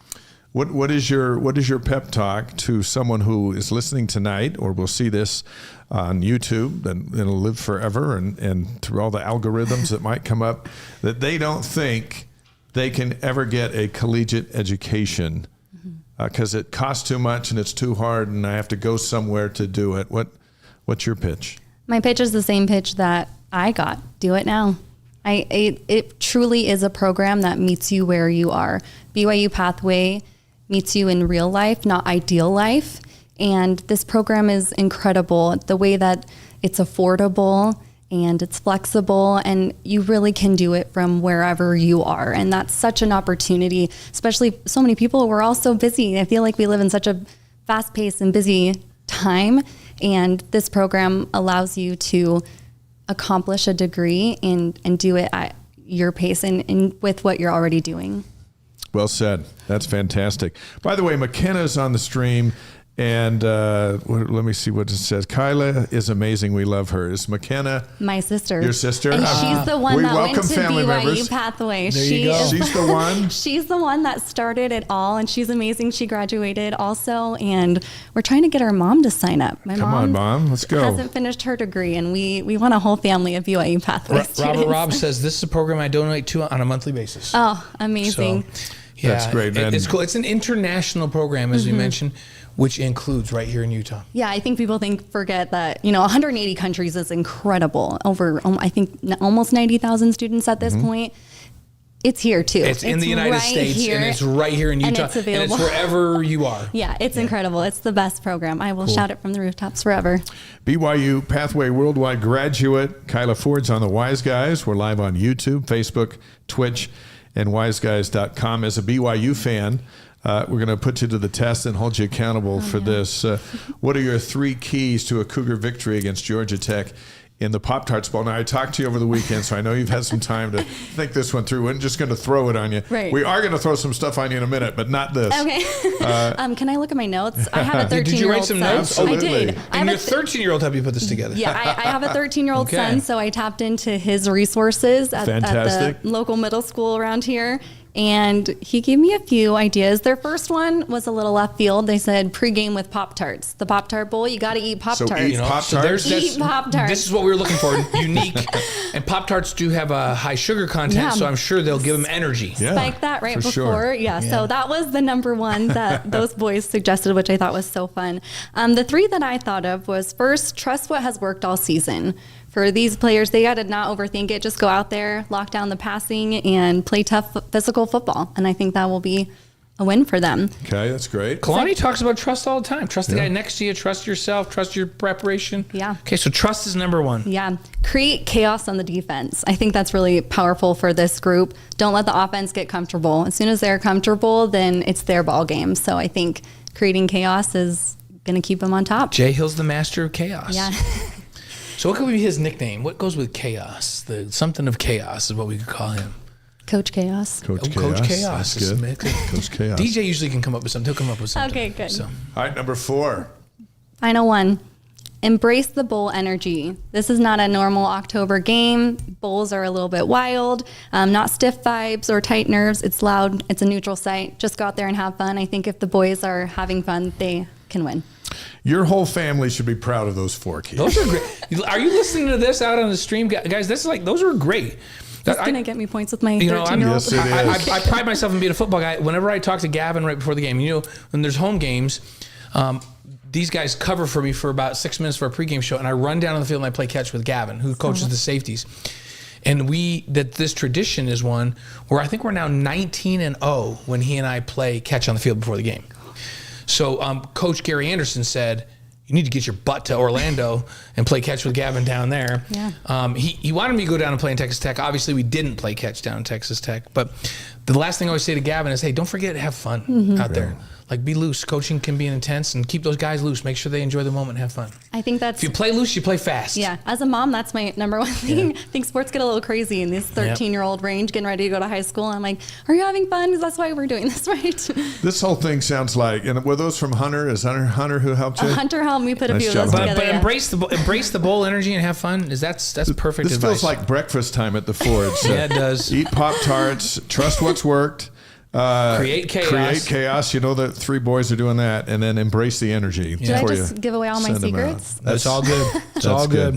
what is your pep talk to someone who is listening tonight, or will see this on YouTube and it'll live forever, and through all the algorithms that might come up, that they don't think they can ever get a collegiate education because it costs too much and it's too hard and I have to go somewhere to do it? What's your pitch? My pitch is the same pitch that I got. Do it now. It truly is a program that meets you where you are. BYU Pathway meets you in real life, not ideal life. And this program is incredible. The way that it's affordable and it's flexible, and you really can do it from wherever you are. And that's such an opportunity, especially so many people. We're all so busy. I feel like we live in such a fast-paced and busy time. And this program allows you to accomplish a degree and do it at your pace and with what you're already doing. Well said. That's fantastic. By the way, McKenna's on the stream, and let me see what it says. Kyla is amazing. We love her. Is McKenna my sister? Your sister? And she's the one We that went welcome to family BYU members. Pathway. There you go. She's the one? She's the one that started it all, and she's amazing. She graduated also, and we're trying to get our mom to sign up. My Come on, Mom. Let's go. Hasn't finished her degree, and we want a whole family of BYU Pathway students. Rob says this is a program I donate to on a monthly basis. Oh, amazing. So, yeah, That's great, man. It's cool. It's an international program, as we mentioned, which includes right here in Utah. Yeah, I think people forget that, 180 countries is incredible. Over, I think, almost 90,000 students at this point. It's here too. It's in the United right States, here, and it's right here in Utah, and it's available. and it's wherever you are. Yeah, it's incredible. It's the best program. I will shout it from the rooftops forever. BYU Pathway Worldwide graduate Kyla Ford's on the Wise Guys. We're live on YouTube, Facebook, Twitch, and wiseguys.com. As a BYU fan, we're going to put you to the test and hold you accountable for this. What are your 3 keys to a Cougar victory against Georgia Tech in the Pop-Tarts Bowl? Now, I talked to you over the weekend, so I know you've had some time to think this one through. We're just going to throw it on you. Right. We are going to throw some stuff on you in a minute, but not this. Okay. Can I look at my notes? I have a 13-year-old Did you write some son. notes? Absolutely. I did. I And have your a 13-year-old helped you put this together. Yeah, I have a 13-year-old Okay. son, so I tapped into his resources at Fantastic. the local middle school around here. And he gave me a few ideas. Their first one was a little left field. They said pregame with Pop-Tarts. The Pop-Tart Bowl, you got to eat Pop-Tarts. eat Pop-Tarts? Eat Pop-Tarts. This is what we were looking for, unique. And Pop-Tarts do have a high sugar content, Yeah. so I'm sure they'll give them energy. Yeah, Spike that right for before. sure. Yeah, so that was the number one that those boys suggested, which I thought was so fun. The 3 that I thought of was, first, trust what has worked all season. For these players, they got to not overthink it. Just go out there, lock down the passing, and play tough physical football. And I think that will be a win for them. Okay, that's great. Kalani talks about trust all the time. Trust the guy next to you. Trust yourself. Trust your preparation. Yeah. Okay, so trust is number 1. Yeah, create chaos on the defense. I think that's really powerful for this group. Don't let the offense get comfortable. As soon as they're comfortable, then it's their ball game. So I think creating chaos is going to keep them on top. Jay Hill's the master of chaos. Yeah. So what could be his nickname? What goes with chaos? Something of chaos is what we could call him. Coach Chaos. Coach Chaos. Coach Chaos. That's good. Coach Chaos. DJ usually can come up with something. He'll come up with something. Okay, good. So. All right, number 4. Final one. Embrace the bowl energy. This is not a normal October game. Bowls are a little bit wild, not stiff vibes or tight nerves. It's loud. It's a neutral site. Just go out there and have fun. I think if the boys are having fun, they can win. Your whole family should be proud of those 4 keys. Those are great. Are you listening to this out on the stream, guys? This is like, those are great. It's going to get me points with my You know, 13-year-old. Yes, it is. I pride myself in being a football guy. Whenever I talk to Gavin right before the game, when there's home games, these guys cover for me for about 6 minutes for a pregame show, and I run down on the field and I play catch with Gavin, who coaches the safeties. And this tradition is one where I think we're now 19-0 when he and I play catch on the field before the game. So Coach Gary Anderson said, you need to get your butt to Orlando and play catch with Gavin down there. Yeah. He wanted me to go down and play in Texas Tech. Obviously, we didn't play catch down in Texas Tech. But the last thing I always say to Gavin is, hey, don't forget to have fun out there. Like, be loose. Coaching can be intense, and keep those guys loose. Make sure they enjoy the moment and have fun. I think that's. If you play loose, you play fast. Yeah, as a mom, that's my number one thing. I think sports get a little crazy in this 13-year-old range, getting ready to go to high school. I'm like, are you having fun? Because that's why we're doing this, right? This whole thing sounds like, and were those from Hunter? Is Hunter who helped you? Hunter helped me put a Nice few of job, those Hunter. together. But embrace the bowl energy and have fun. That's perfect This advice. feels like breakfast time at the Fords. Yeah, it does. Eat Pop-Tarts, trust what's worked. Create chaos. Create chaos. You know that 3 boys are doing that, and then embrace the energy. Did I before just you give away all my send them out. secrets? That's all good. It's all good.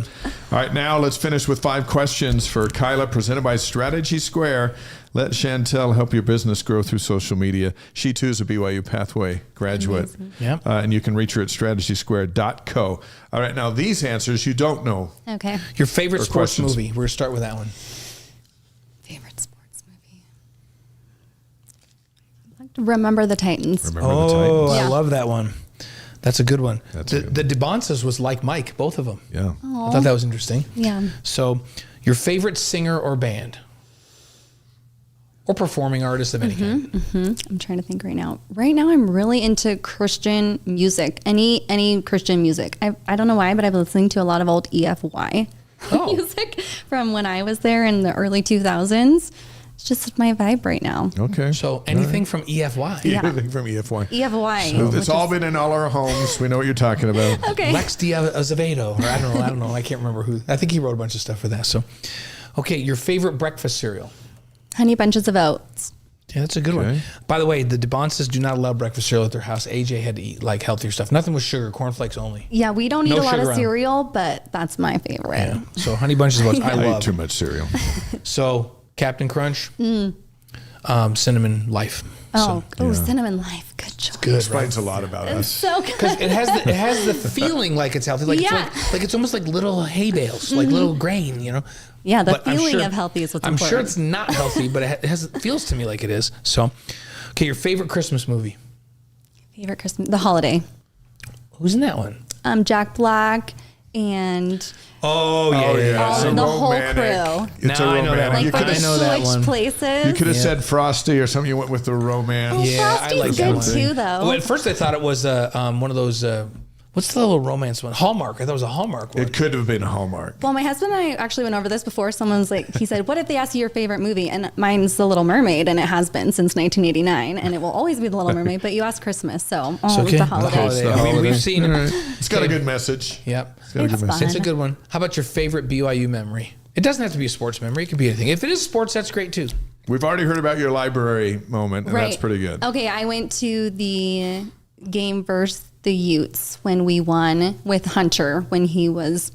All right, now let's finish with 5 questions for Kyla, presented by Strategy Square. Let Chantel help your business grow through social media. She, too, is a BYU Pathway graduate. Yeah. And you can reach her at strategysquare.co. All right, now these answers you don't know. Okay. Your favorite Or sports questions. movie. We're going to start with that one. Favorite sports movie? I'd like to Remember the Titans. Remember the Titans? I Yeah. love that one. That's a good one. That's a good The Dybantsas was like Mike, both of them. Yeah. I thought that was interesting. Yeah. So, your favorite singer or band? Or performing artist of any kind? I'm trying to think right now. Right now, I'm really into Christian music. Any Christian music. I don't know why, but I've been listening to a lot of old EFY music from when I was there in the early 2000s. It's just my vibe right now. Okay. So, anything from EFY. Yeah. Anything from EFY. EFY. It's all been in all our homes. We know what you're talking about. Okay. Lex Azevedo, or I don't know. I can't remember who. I think he wrote a bunch of stuff for that. So, okay, your favorite breakfast cereal? Honey Bunches of Oats. Yeah, that's a good one. By the way, the Dybantsas do not allow breakfast cereal at their house. AJ had to eat like healthier stuff. Nothing with sugar, cornflakes only. Yeah, we don't eat No a lot sugar of on. cereal, but that's my favorite. Yeah. So Honey Bunches of Oats, I I eat love. too much cereal. So Captain Crunch, Cinnamon Life. Cinnamon Life. Good choice. Good, right? Explains a lot about us. So good. Because it has the feeling like it's healthy. Like Yeah. it's like it's almost like little hay bales, like little grain, you know. Yeah, the But I'm feeling sure- of healthy is what's I'm important. sure it's not healthy, but it feels to me like it is. So, okay, your favorite Christmas movie? Favorite Christmas, The Holiday. Who's in that one? Jack Black and Oh yeah. all, It's a the whole romantic. crew. It's Now a I know that romantic. one. You Like could for I the know that switch one. places. You could have Yeah. said Frosty or something. You went with the romance. Yeah, I Frosty's like that good one. too, though. Well, at first I thought it was one of those. What's the little romance one? Hallmark. I thought it was a Hallmark one. It could have been Hallmark. Well, my husband and I actually went over this before. Someone's like, he said, what if they ask you your favorite movie? And mine's The Little Mermaid, and it has been since 1989, and it will always be The Little Mermaid, but you asked Christmas, so It's okay. The Holiday. The I mean, holiday. we've seen it. It's got a good message. Yep. It's got a good It's message. fun. It's a good one. How about your favorite BYU memory? It doesn't have to be a sports memory. It could be anything. If it is sports, that's great too. We've already heard about your library moment, and that's pretty good. Okay, I went to the game versus the Utes when we won with Hunter when he was,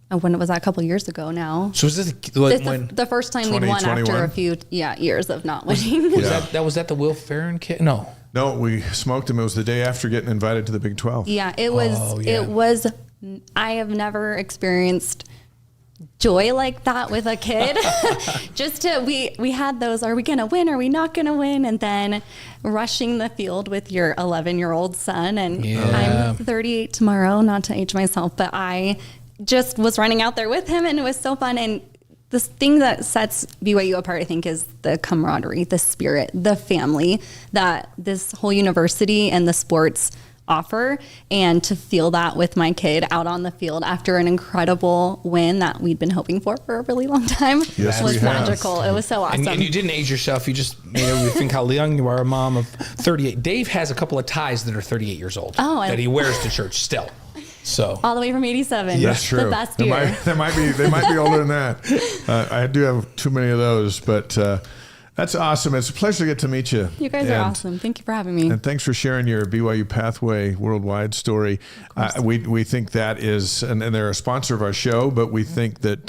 when was that? A couple years ago now. So was this It's when the first time we won after 2021? a few years of not winning. was that the Will Ferrin kid? No. No, we smoked him. It was the day after getting invited to the Big 12. Yeah, it was. Oh, yeah. It was. I have never experienced joy like that with a kid. We had those. Are we gonna win? Are we not gonna win? And then rushing the field with your 11-year-old son. And Yeah. I'm 38 tomorrow. Not to age myself, but I just was running out there with him, and it was so fun. And the thing that sets BYU apart, I think, is the camaraderie, the spirit, the family that this whole university and the sports offer. And to feel that with my kid out on the field after an incredible win that we'd been hoping for a really long time Yes, we was have. magical. It was so awesome. And you didn't age yourself. You just made everybody think how young you are, a mom of 38. Dave has a couple of ties that are 38 years old that he wears to church still. So all the way from 87. That's true. The best They year. might be older than that. I do have too many of those, but that's awesome. It's a pleasure to get to meet you. You guys are awesome. Thank you for having me. And thanks for sharing your BYU Pathway Worldwide story. We think that is, and they're a sponsor of our show, but we think that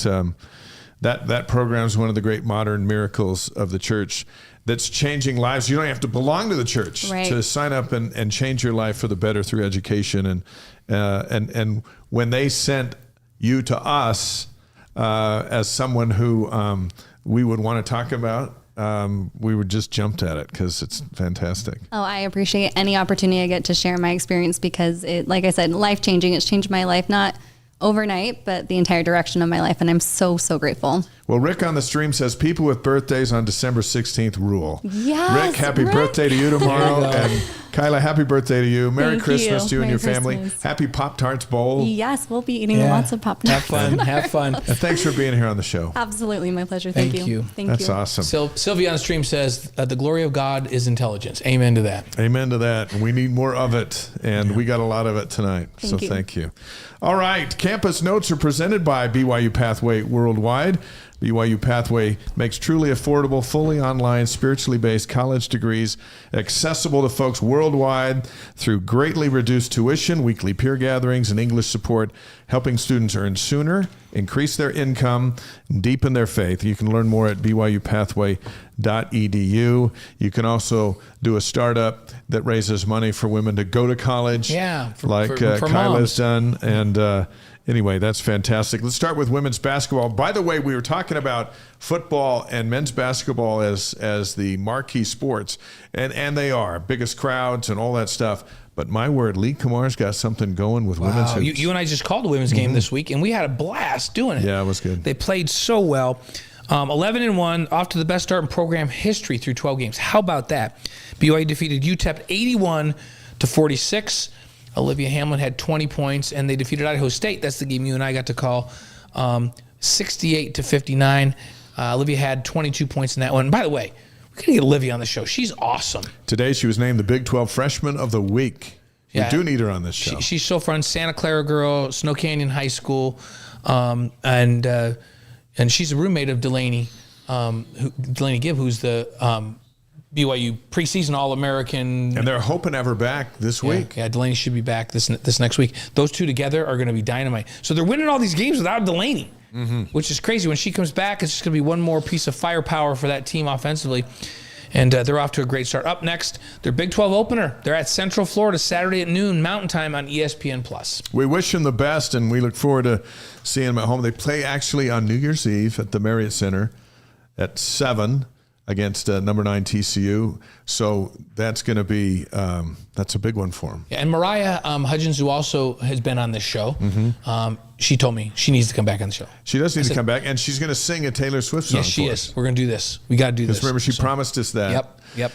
that program is one of the great modern miracles of the church that's changing lives. You don't have to belong to the church to sign up and change your life for the better through education. And when they sent you to us as someone who we would want to talk about, we would just jumped at it because it's fantastic. Oh, I appreciate any opportunity I get to share my experience because it, like I said, life-changing. It's changed my life, not overnight, but the entire direction of my life. And I'm so, so grateful. Well, Rick on the stream says people with birthdays on December 16th rule. Yes, Rick, happy Rick. birthday to you tomorrow. And Kyla, happy birthday to you. Merry Thank Christmas you. to you and Merry your family. Christmas. Happy Pop-Tarts Bowl. Yes, we'll be eating Yeah. lots of Pop-Tarts. Have fun. And thanks for being here on the show. Absolutely, my pleasure. Thank Thank you. you. Thank That's you. awesome. So Sylvia on the stream says, the glory of God is intelligence. Amen to that. Amen to that. We need more of it, and we got a lot of it tonight. Thank you. Thank you. All right. Campus Notes are presented by BYU Pathway Worldwide. BYU Pathway makes truly affordable, fully online, spiritually based college degrees accessible to folks worldwide through greatly reduced tuition, weekly peer gatherings, and English support, helping students earn sooner, increase their income, and deepen their faith. You can learn more at byupathway.edu. You can also do a startup that raises money for women to go to college, Yeah, for Kyla's moms. done. And anyway, that's fantastic. Let's start with women's basketball. By the way, we were talking about football and men's basketball as the marquee sports, and they are biggest crowds and all that stuff. But my word, Lee Kamar's got something going with women's Wow. hoops. You and I just called a women's game this week, and we had a blast doing it. Yeah, it was good. They played so well. 11-1, off to the best start in program history through 12 games. How about that? BYU defeated UTEP 81-46. Olivia Hamlin had 20 points, and they defeated Idaho State. That's the game you and I got to call. 68-59. Olivia had 22 points in that one. By the way, we got to get Olivia on the show. She's awesome. Today, she was named the Big 12 Freshman of the Week. Yeah. We do need her on this show. She's so fun. Santa Clara girl, Snow Canyon High School, and she's a roommate of Delaney Gibb, who's the BYU preseason All-American. And they're hoping to have her back this week. Yeah, Delaney should be back this next week. Those two together are going to be dynamite. So they're winning all these games without Delaney, which is crazy. When she comes back, it's just going to be one more piece of firepower for that team offensively. And they're off to a great start. Up next, their Big 12 opener. They're at Central Florida Saturday at noon Mountain Time on ESPN+. We wish them the best, and we look forward to seeing them at home. They play actually on New Year's Eve at the Marriott Center at 7 against number 9 TCU. So that's going to be that's a big one for them. Yeah, and Mariah Hudgens, who also has been on this show, she told me she needs to come back on the show. She does need to come back, and she's going to sing a Taylor Swift song. Yes, she for is. us. We're going to do this. We got to do this. Remember, she promised us that. Yep.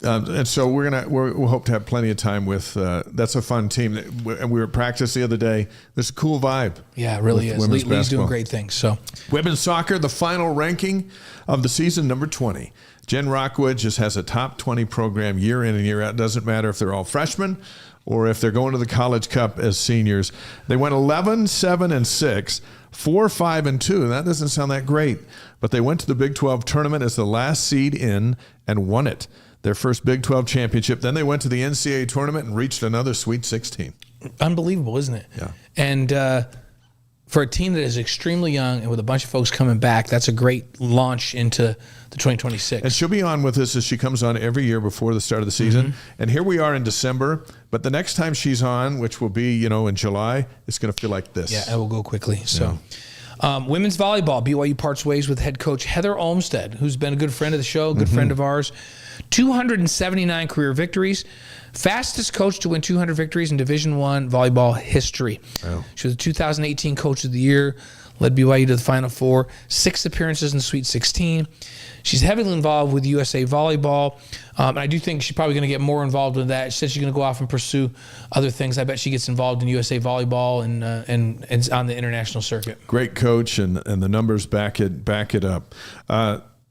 And so we'll hope to have plenty of time with. That's a fun team, and we were at practice the other day. There's a cool vibe. Yeah, it really with is. women's Lee's basketball. doing great things. So Women's soccer, the final ranking of the season, number 20. Jen Rockwood just has a top 20 program year in and year out. Doesn't matter if they're all freshmen or if they're going to the College Cup as seniors. They went 11-7-6, 4-5-2. That doesn't sound that great, but they went to the Big 12 tournament as the last seed in and won it. Their first Big 12 championship. Then they went to the NCAA tournament and reached another Sweet 16. unbelievable, isn't it? Yeah. And for a team that is extremely young and with a bunch of folks coming back, that's a great launch into the 2026. And she'll be on with us as she comes on every year before the start of the season. And here we are in December, but the next time she's on, which will be, in July, it's going to feel like this. Yeah, it will go quickly. So, women's volleyball, BYU parts ways with head coach Heather Olmstead, who's been a good friend of the show, good friend of ours. 279 career victories, fastest coach to win 200 victories in Division I volleyball history. Wow. She was the 2018 Coach of the Year, led BYU to the Final Four, 6 appearances in the Sweet 16. She's heavily involved with USA Volleyball, and I do think she's probably going to get more involved with that. She said she's going to go off and pursue other things. I bet she gets involved in USA Volleyball and on the international circuit. Great coach, and the numbers back it up.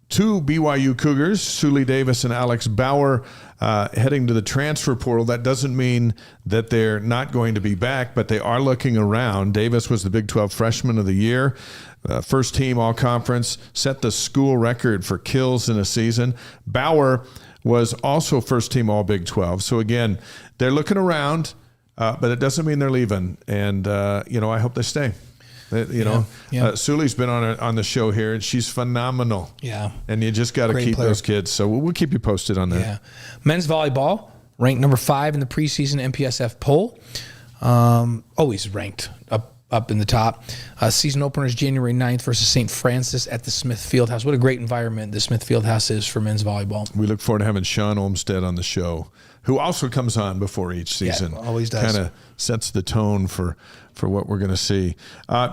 Two BYU Cougars, Suli Davis and Alex Bauer, heading to the transfer portal. That doesn't mean that they're not going to be back, but they are looking around. Davis was the Big 12 Freshman of the Year, first team all-conference, set the school record for kills in a season. Bauer was also first team all-Big 12. So, again, they're looking around, but it doesn't mean they're leaving. And, I hope they stay. Suli's been on the show here, and she's phenomenal. Yeah. And you just got to Great keep player. those kids. So we'll keep you posted on that. Yeah. Men's volleyball, ranked number 5 in the preseason MPSF poll. Always ranked up in the top. Season opener is January 9th versus St. Francis at the Smith Fieldhouse. What a great environment the Smith Fieldhouse is for men's volleyball. We look forward to having Sean Olmstead on the show, who also comes on before each season. Yeah, always does. Kind of sets the tone for what we're going to see.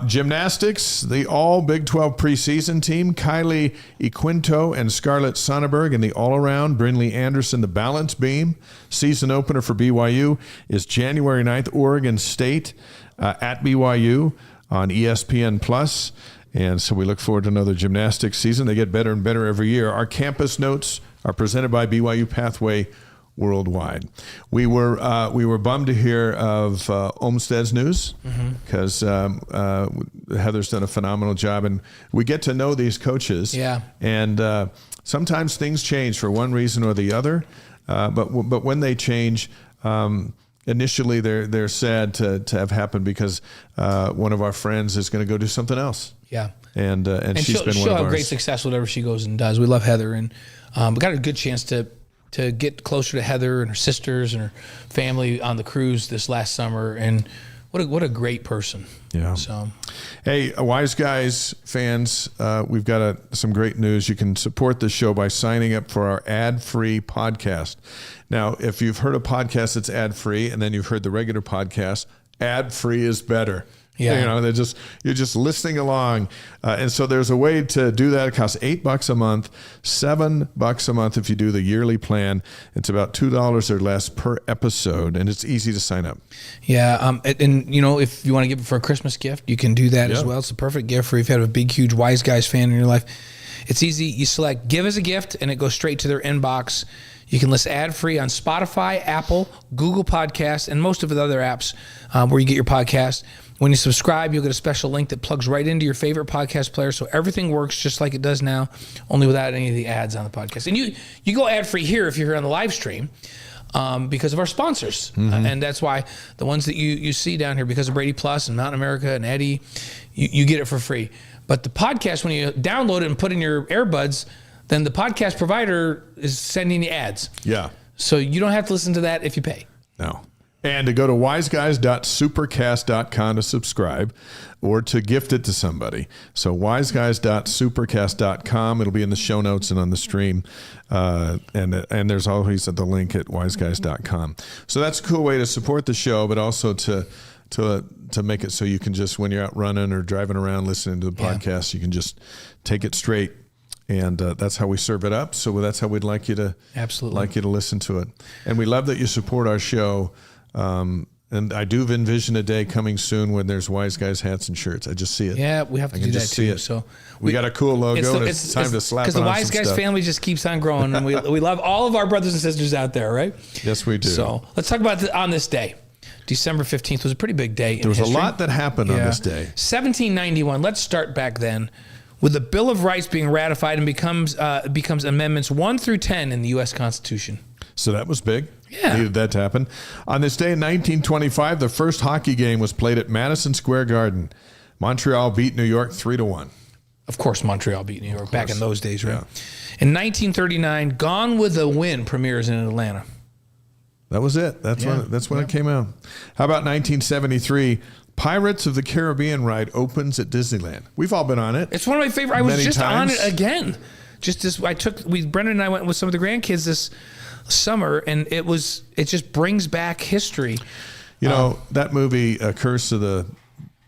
Gymnastics, the all Big 12 preseason team, Kylie Equinto and Scarlett Sonnenberg in the all-around, Brinley Anderson, the balance beam. Season opener for BYU is January 9th, Oregon State at BYU on ESPN+. And so we look forward to another gymnastics season. They get better and better every year. Our campus notes are presented by BYU Pathway Worldwide. We were bummed to hear of Olmsted's news because Heather's done a phenomenal job, and we get to know these coaches. Yeah. And sometimes things change for one reason or the other, but when they change, initially they're sad to have happened because one of our friends is going to go do something else. Yeah. And she's been one she'll of have ours. great success whatever she goes and does. We love Heather, and we got a good chance to get closer to Heather and her sisters and her family on the cruise this last summer. And what a great person. Yeah. So, hey, Wise Guys fans, we've got some great news. You can support the show by signing up for our ad-free podcast. Now, if you've heard a podcast that's ad-free and then you've heard the regular podcast, ad-free is better. Yeah. You know, you're just listening along. And so there's a way to do that. It costs $8 a month, $7 a month if you do the yearly plan. It's about $2 or less per episode, and it's easy to sign up. yeah. And you know, if you want to give it for a Christmas gift, you can do that as well. It's a perfect gift for if you have a big, huge Wise Guys fan in your life. It's easy. You select give as a gift, and it goes straight to their inbox. You can listen ad-free on Spotify, Apple, Google Podcasts, and most of the other apps where you get your podcast. When you subscribe, you'll get a special link that plugs right into your favorite podcast player, so everything works just like it does now, only without any of the ads on the podcast. And you go ad-free here if you're here on the live stream because of our sponsors. And that's why the ones that you see down here, because of Brady Plus and Mountain America and Eddie, you get it for free. But the podcast, when you download it and put in your earbuds, then the podcast provider is sending the ads. Yeah. So you don't have to listen to that if you pay. No. And to go to wiseguys.supercast.com to subscribe or to gift it to somebody. So wiseguys.supercast.com. It'll be in the show notes and on the stream. And there's always the link at wiseguys.com. So that's a cool way to support the show, but also to make it so you can just, when you're out running or driving around listening to the podcast, you can just take it straight. And that's how we serve it up. So that's how we'd like you to listen to it. And we love that you support our show. And I do envision a day coming soon when there's Wise Guys hats and shirts. I just see it. Yeah, we have to do that too. So we got a cool logo, and it's time to slap it on some because the Wise Guys stuff. family just keeps on growing, and we love all of our brothers and sisters out there, right? Yes, we do. So let's talk about on this day. December 15th was a pretty big day. There was a lot that happened on this day. 1791. Let's start back then with the Bill of Rights being ratified and becomes amendments 1 through 10 in the U.S. Constitution. So that was big. Yeah. Needed that to happen. On this day in 1925, the first hockey game was played at Madison Square Garden. Montreal beat New York 3-1. Of course, Montreal beat New York back in those days, right? Yeah. In 1939, Gone with the Wind premieres in Atlanta. That was it. That's when it came out. We about 1973? Pirates of the Caribbean ride opens at Disneyland. We've all been on it. It's one of my favorite. I was just on it again. Brendan and I went with some of the grandkids this summer, and it just brings back history. You know, that movie, Curse of the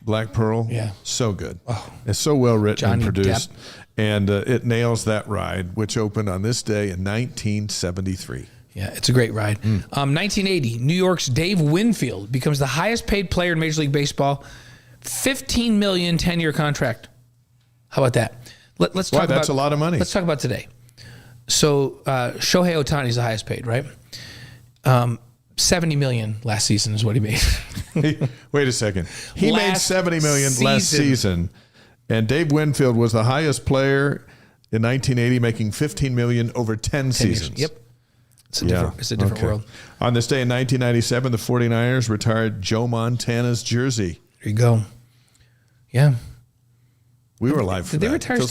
Black Pearl, so good. Oh, it's so well written and produced. Depp. And it nails that ride, which opened on this day in 1973. Yeah, it's a great ride. 1980, New York's Dave Winfield becomes the highest paid player in Major League Baseball. $15 million 10-year contract. How about that? Let's talk about. That's a lot of money. Let's talk about today. So Shohei Ohtani's the highest paid, right? $70 million last season is what he made. Wait a second. He made $70 million last season, and Dave Winfield was the highest player in 1980, making $15 million over 10 seasons. Yep. It's a different world. On this day in 1997, the 49ers retired Joe Montana's jersey. There you go. Yeah. We were alive for that. Did they retire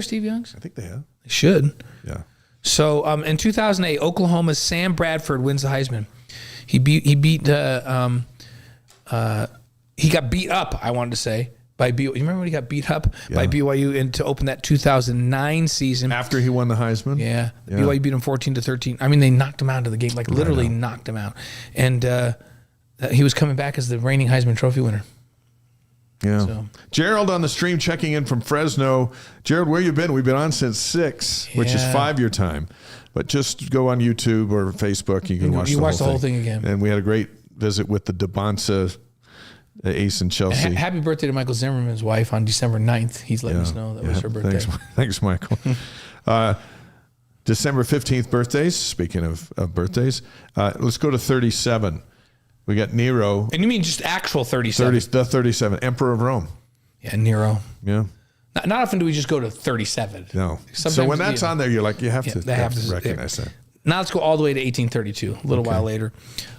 Steve Young's? I think they have. They should. Yeah. So in 2008, Oklahoma's Sam Bradford wins the Heisman. He beat he got beat up, I wanted to say, by BYU. You remember when he got beat up by BYU to open that 2009 season? After he won the Heisman? Yeah. BYU beat him 14-13. I mean, they knocked him out of the game, like literally knocked him out. And he was coming back as the reigning Heisman Trophy winner. Yeah. So. Gerald on the stream checking in from Fresno. Gerald, where you been? We've been on since 6, which is 5 your time. But just go on YouTube or Facebook. You can watch the whole thing again. And we had a great visit with the Dybantsa, Ace and Chelsea. Happy birthday to Michael Zimmerman's wife on December 9th. He's letting us know that was her birthday. Thanks Michael. December 15th birthdays. Speaking of birthdays, let's go to 37. We got Nero. And you mean just actual 37? The 37, Emperor of Rome. Yeah, Nero. Yeah. Not often do we just go to 37. No. Sometimes, so when that's on there, you're like, you have to recognize that. Now let's go all the way to 1832, a little while later.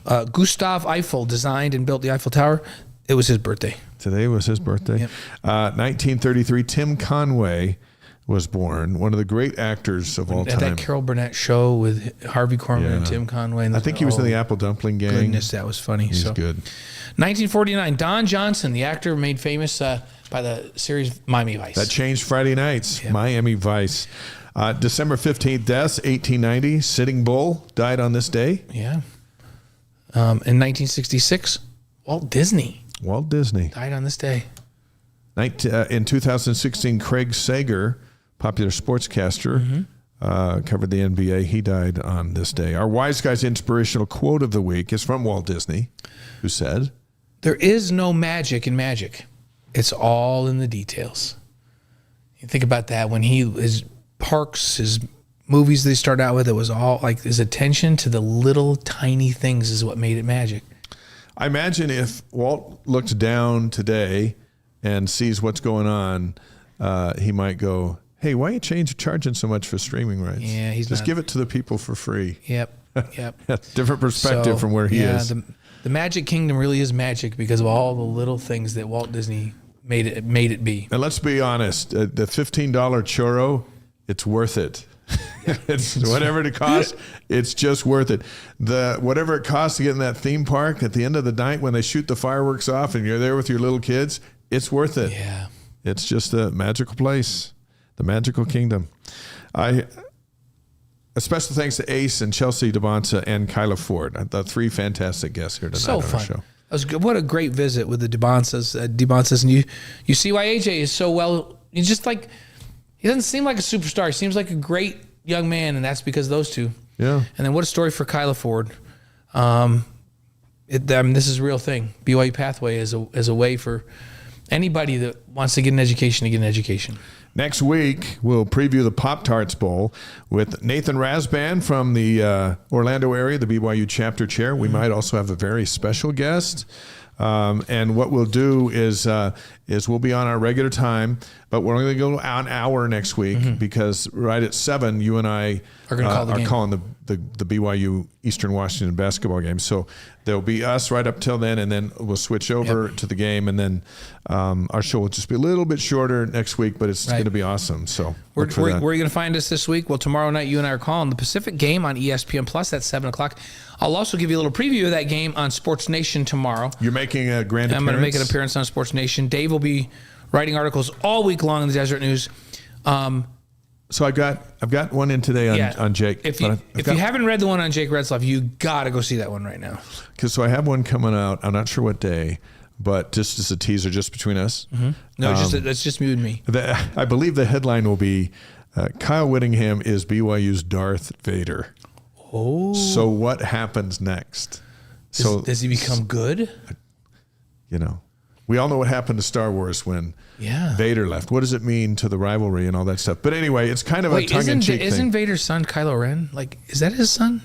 Gustav Eiffel designed and built the Eiffel Tower. It was his birthday. Today was his birthday. Yep. 1933, Tim Conway was born, one of the great actors of all time. At that Carol Burnett show with Harvey Korman and Tim Conway. And I think he was in the Apple Dumpling Gang. Goodness, that was funny. He's good. 1949, Don Johnson, the actor made famous by the series Miami Vice. That changed Friday nights, Miami Vice. December 15th, deaths, 1890, Sitting Bull died on this day. Yeah. In 1966, Walt Disney died on this day. In 2016, Craig Sager, popular sportscaster, covered the NBA. He died on this day. Our Wise Guy's inspirational quote of the week is from Walt Disney, who said, "There is no magic in magic. It's all in the details." You think about that when his parks, his movies they started out with, it was all like his attention to the little tiny things is what made it magic. I imagine if Walt looks down today and sees what's going on, he might go, "Hey, why are you charging so much for streaming rights? Yeah, just give it to the people for free." Yep. Different perspective from where he is. The Magic Kingdom really is magic because of all the little things that Walt Disney made it be. And let's be honest, the $15 churro, it's worth it. It's whatever it costs, it's just worth it. Whatever it costs to get in that theme park at the end of the night when they shoot the fireworks off and you're there with your little kids, it's worth it. Yeah. It's just a magical place, the magical kingdom. A special thanks to Ace and Chelsea Dybantsa and Kyla Ford, the 3 fantastic guests here tonight on our show. That was good. What a great visit with the Dybantsas, and you see why AJ is so well. He's just like, he doesn't seem like a superstar. He seems like a great young man, and that's because of those two. Yeah. And then what a story for Kyla Ford. This is a real thing. BYU Pathway is a way for anybody that wants to get an education to get an education. Next week, we'll preview the Pop-Tarts Bowl with Nathan Rasband from the Orlando area, the BYU chapter chair. We might also have a very special guest. And what we'll do is we'll be on our regular time, but we're only going to go an hour next week because right at 7, you and I are calling the BYU Eastern Washington basketball game. So there'll be us right up till then, and then we'll switch over to the game, and then our show will just be a little bit shorter next week, but it's going to be awesome. So where are you going to find us this week? Well, tomorrow night you and I are calling the Pacific game on ESPN Plus at 7 o'clock. I'll also give you a little preview of that game on Sports Nation tomorrow. You're making a grand appearance? I'm going to make an appearance on Sports Nation. Dave will be writing articles all week long in the Desert News. So I've got one in today on Jake. If you haven't read the one on Jake Retzloff, you got to go see that one right now. So I have one coming out. I'm not sure what day, but just as a teaser, just between us. No, that's just you and me. I believe the headline will be Kyle Whittingham is BYU's Darth Vader. Oh. So what happens next? Does he become good? We all know what happened to Star Wars when Vader left. What does it mean to the rivalry and all that stuff? But anyway, it's kind of a tongue-in-cheek thing. Isn't Vader's son Kylo Ren? Like, is that his son?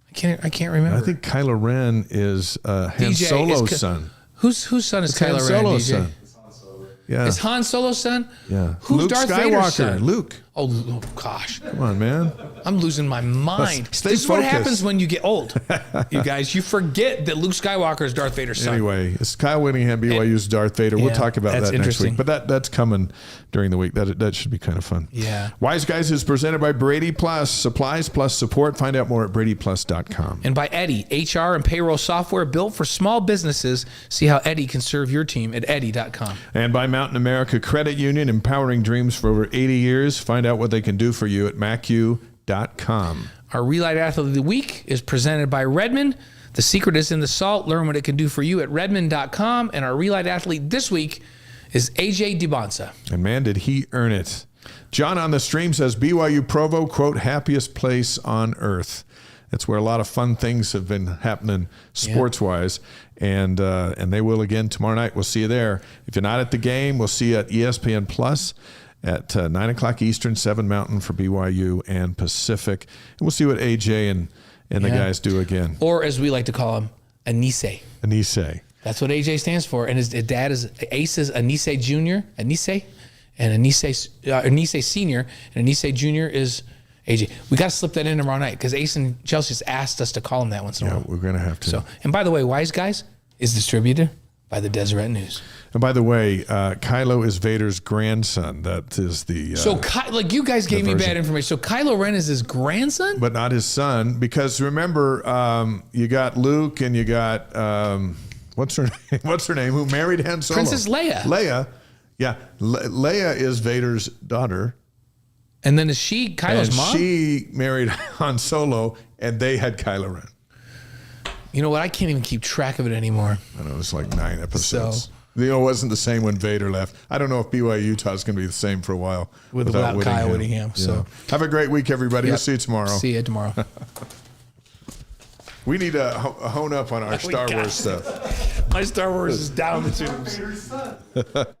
I can't remember. I think Kylo Ren is Han Solo's son. Whose son is Kylo Ren? Han Solo's son. Yeah. Is Han Solo's son? Yeah. Who's Luke Darth Skywalker. Vader's son? Luke. Oh gosh. Come on, man. I'm losing my mind. Stay This is what focused. happens when you get old. You guys, you forget that Luke Skywalker is Darth Vader's son. Anyway, it's Kyle Whittingham, BYU's Darth Vader. We'll Yeah, talk about that's that next interesting. week. But that's coming during the week. That should be kind of fun. Yeah. Wise Guys is presented by Brady Plus. Supplies plus support. Find out more at bradyplus.com. And by Eddie, HR and payroll software built for small businesses. See how Eddie can serve your team at eddie.com. And by Mountain America Credit Union, empowering dreams for over 80 years. Find out what they can do for you at macu.com. Our Relight Athlete of the Week is presented by Redmond. The secret is in the salt. Learn what it can do for you at redmond.com. And our Relight Athlete this week is AJ Dybantsa. And man, did he earn it. John on the stream says BYU Provo, quote, happiest place on earth. That's where a lot of fun things have been happening sports-wise. And they will again tomorrow night. We'll see you there. If you're not at the game, we'll see you at ESPN Plus at 9 o'clock Eastern, 7 Mountain for BYU and Pacific. And we'll see what AJ and the guys do again. Or as we like to call him, Anise. Anise. That's what AJ stands for. And his dad is Ace is Anise Jr., Anise, and Anise Senior, and Anise Jr. is AJ. We got to slip that in tomorrow night because Ace and Chelsea's asked us to call him that once in a while. We're going to have to. So, and by the way, Wise Guys is distributed by the Deseret News. And by the way, Kylo is Vader's grandson. That is the So, like you guys gave me version. bad information. So Kylo Ren is his grandson? but not his son, because remember, you got Luke and you got what's her name? What's her name? Who married Han Solo? Princess Leia. Leia, yeah. Leia is Vader's daughter, And then is she Kylo's and mom? she married Han Solo, and they had Kylo Ren. You know what? I can't even keep track of it anymore. I know, it was like 9 episodes. So- You know, it wasn't the same when Vader left. I don't know if BYU Utah is going to be the same for a while Without Kyle Whittingham. So have a great week, everybody. We'll Yep. see you tomorrow. See you tomorrow. We need to hone up on our Star got Wars it. stuff. My Star Wars is down the tubes.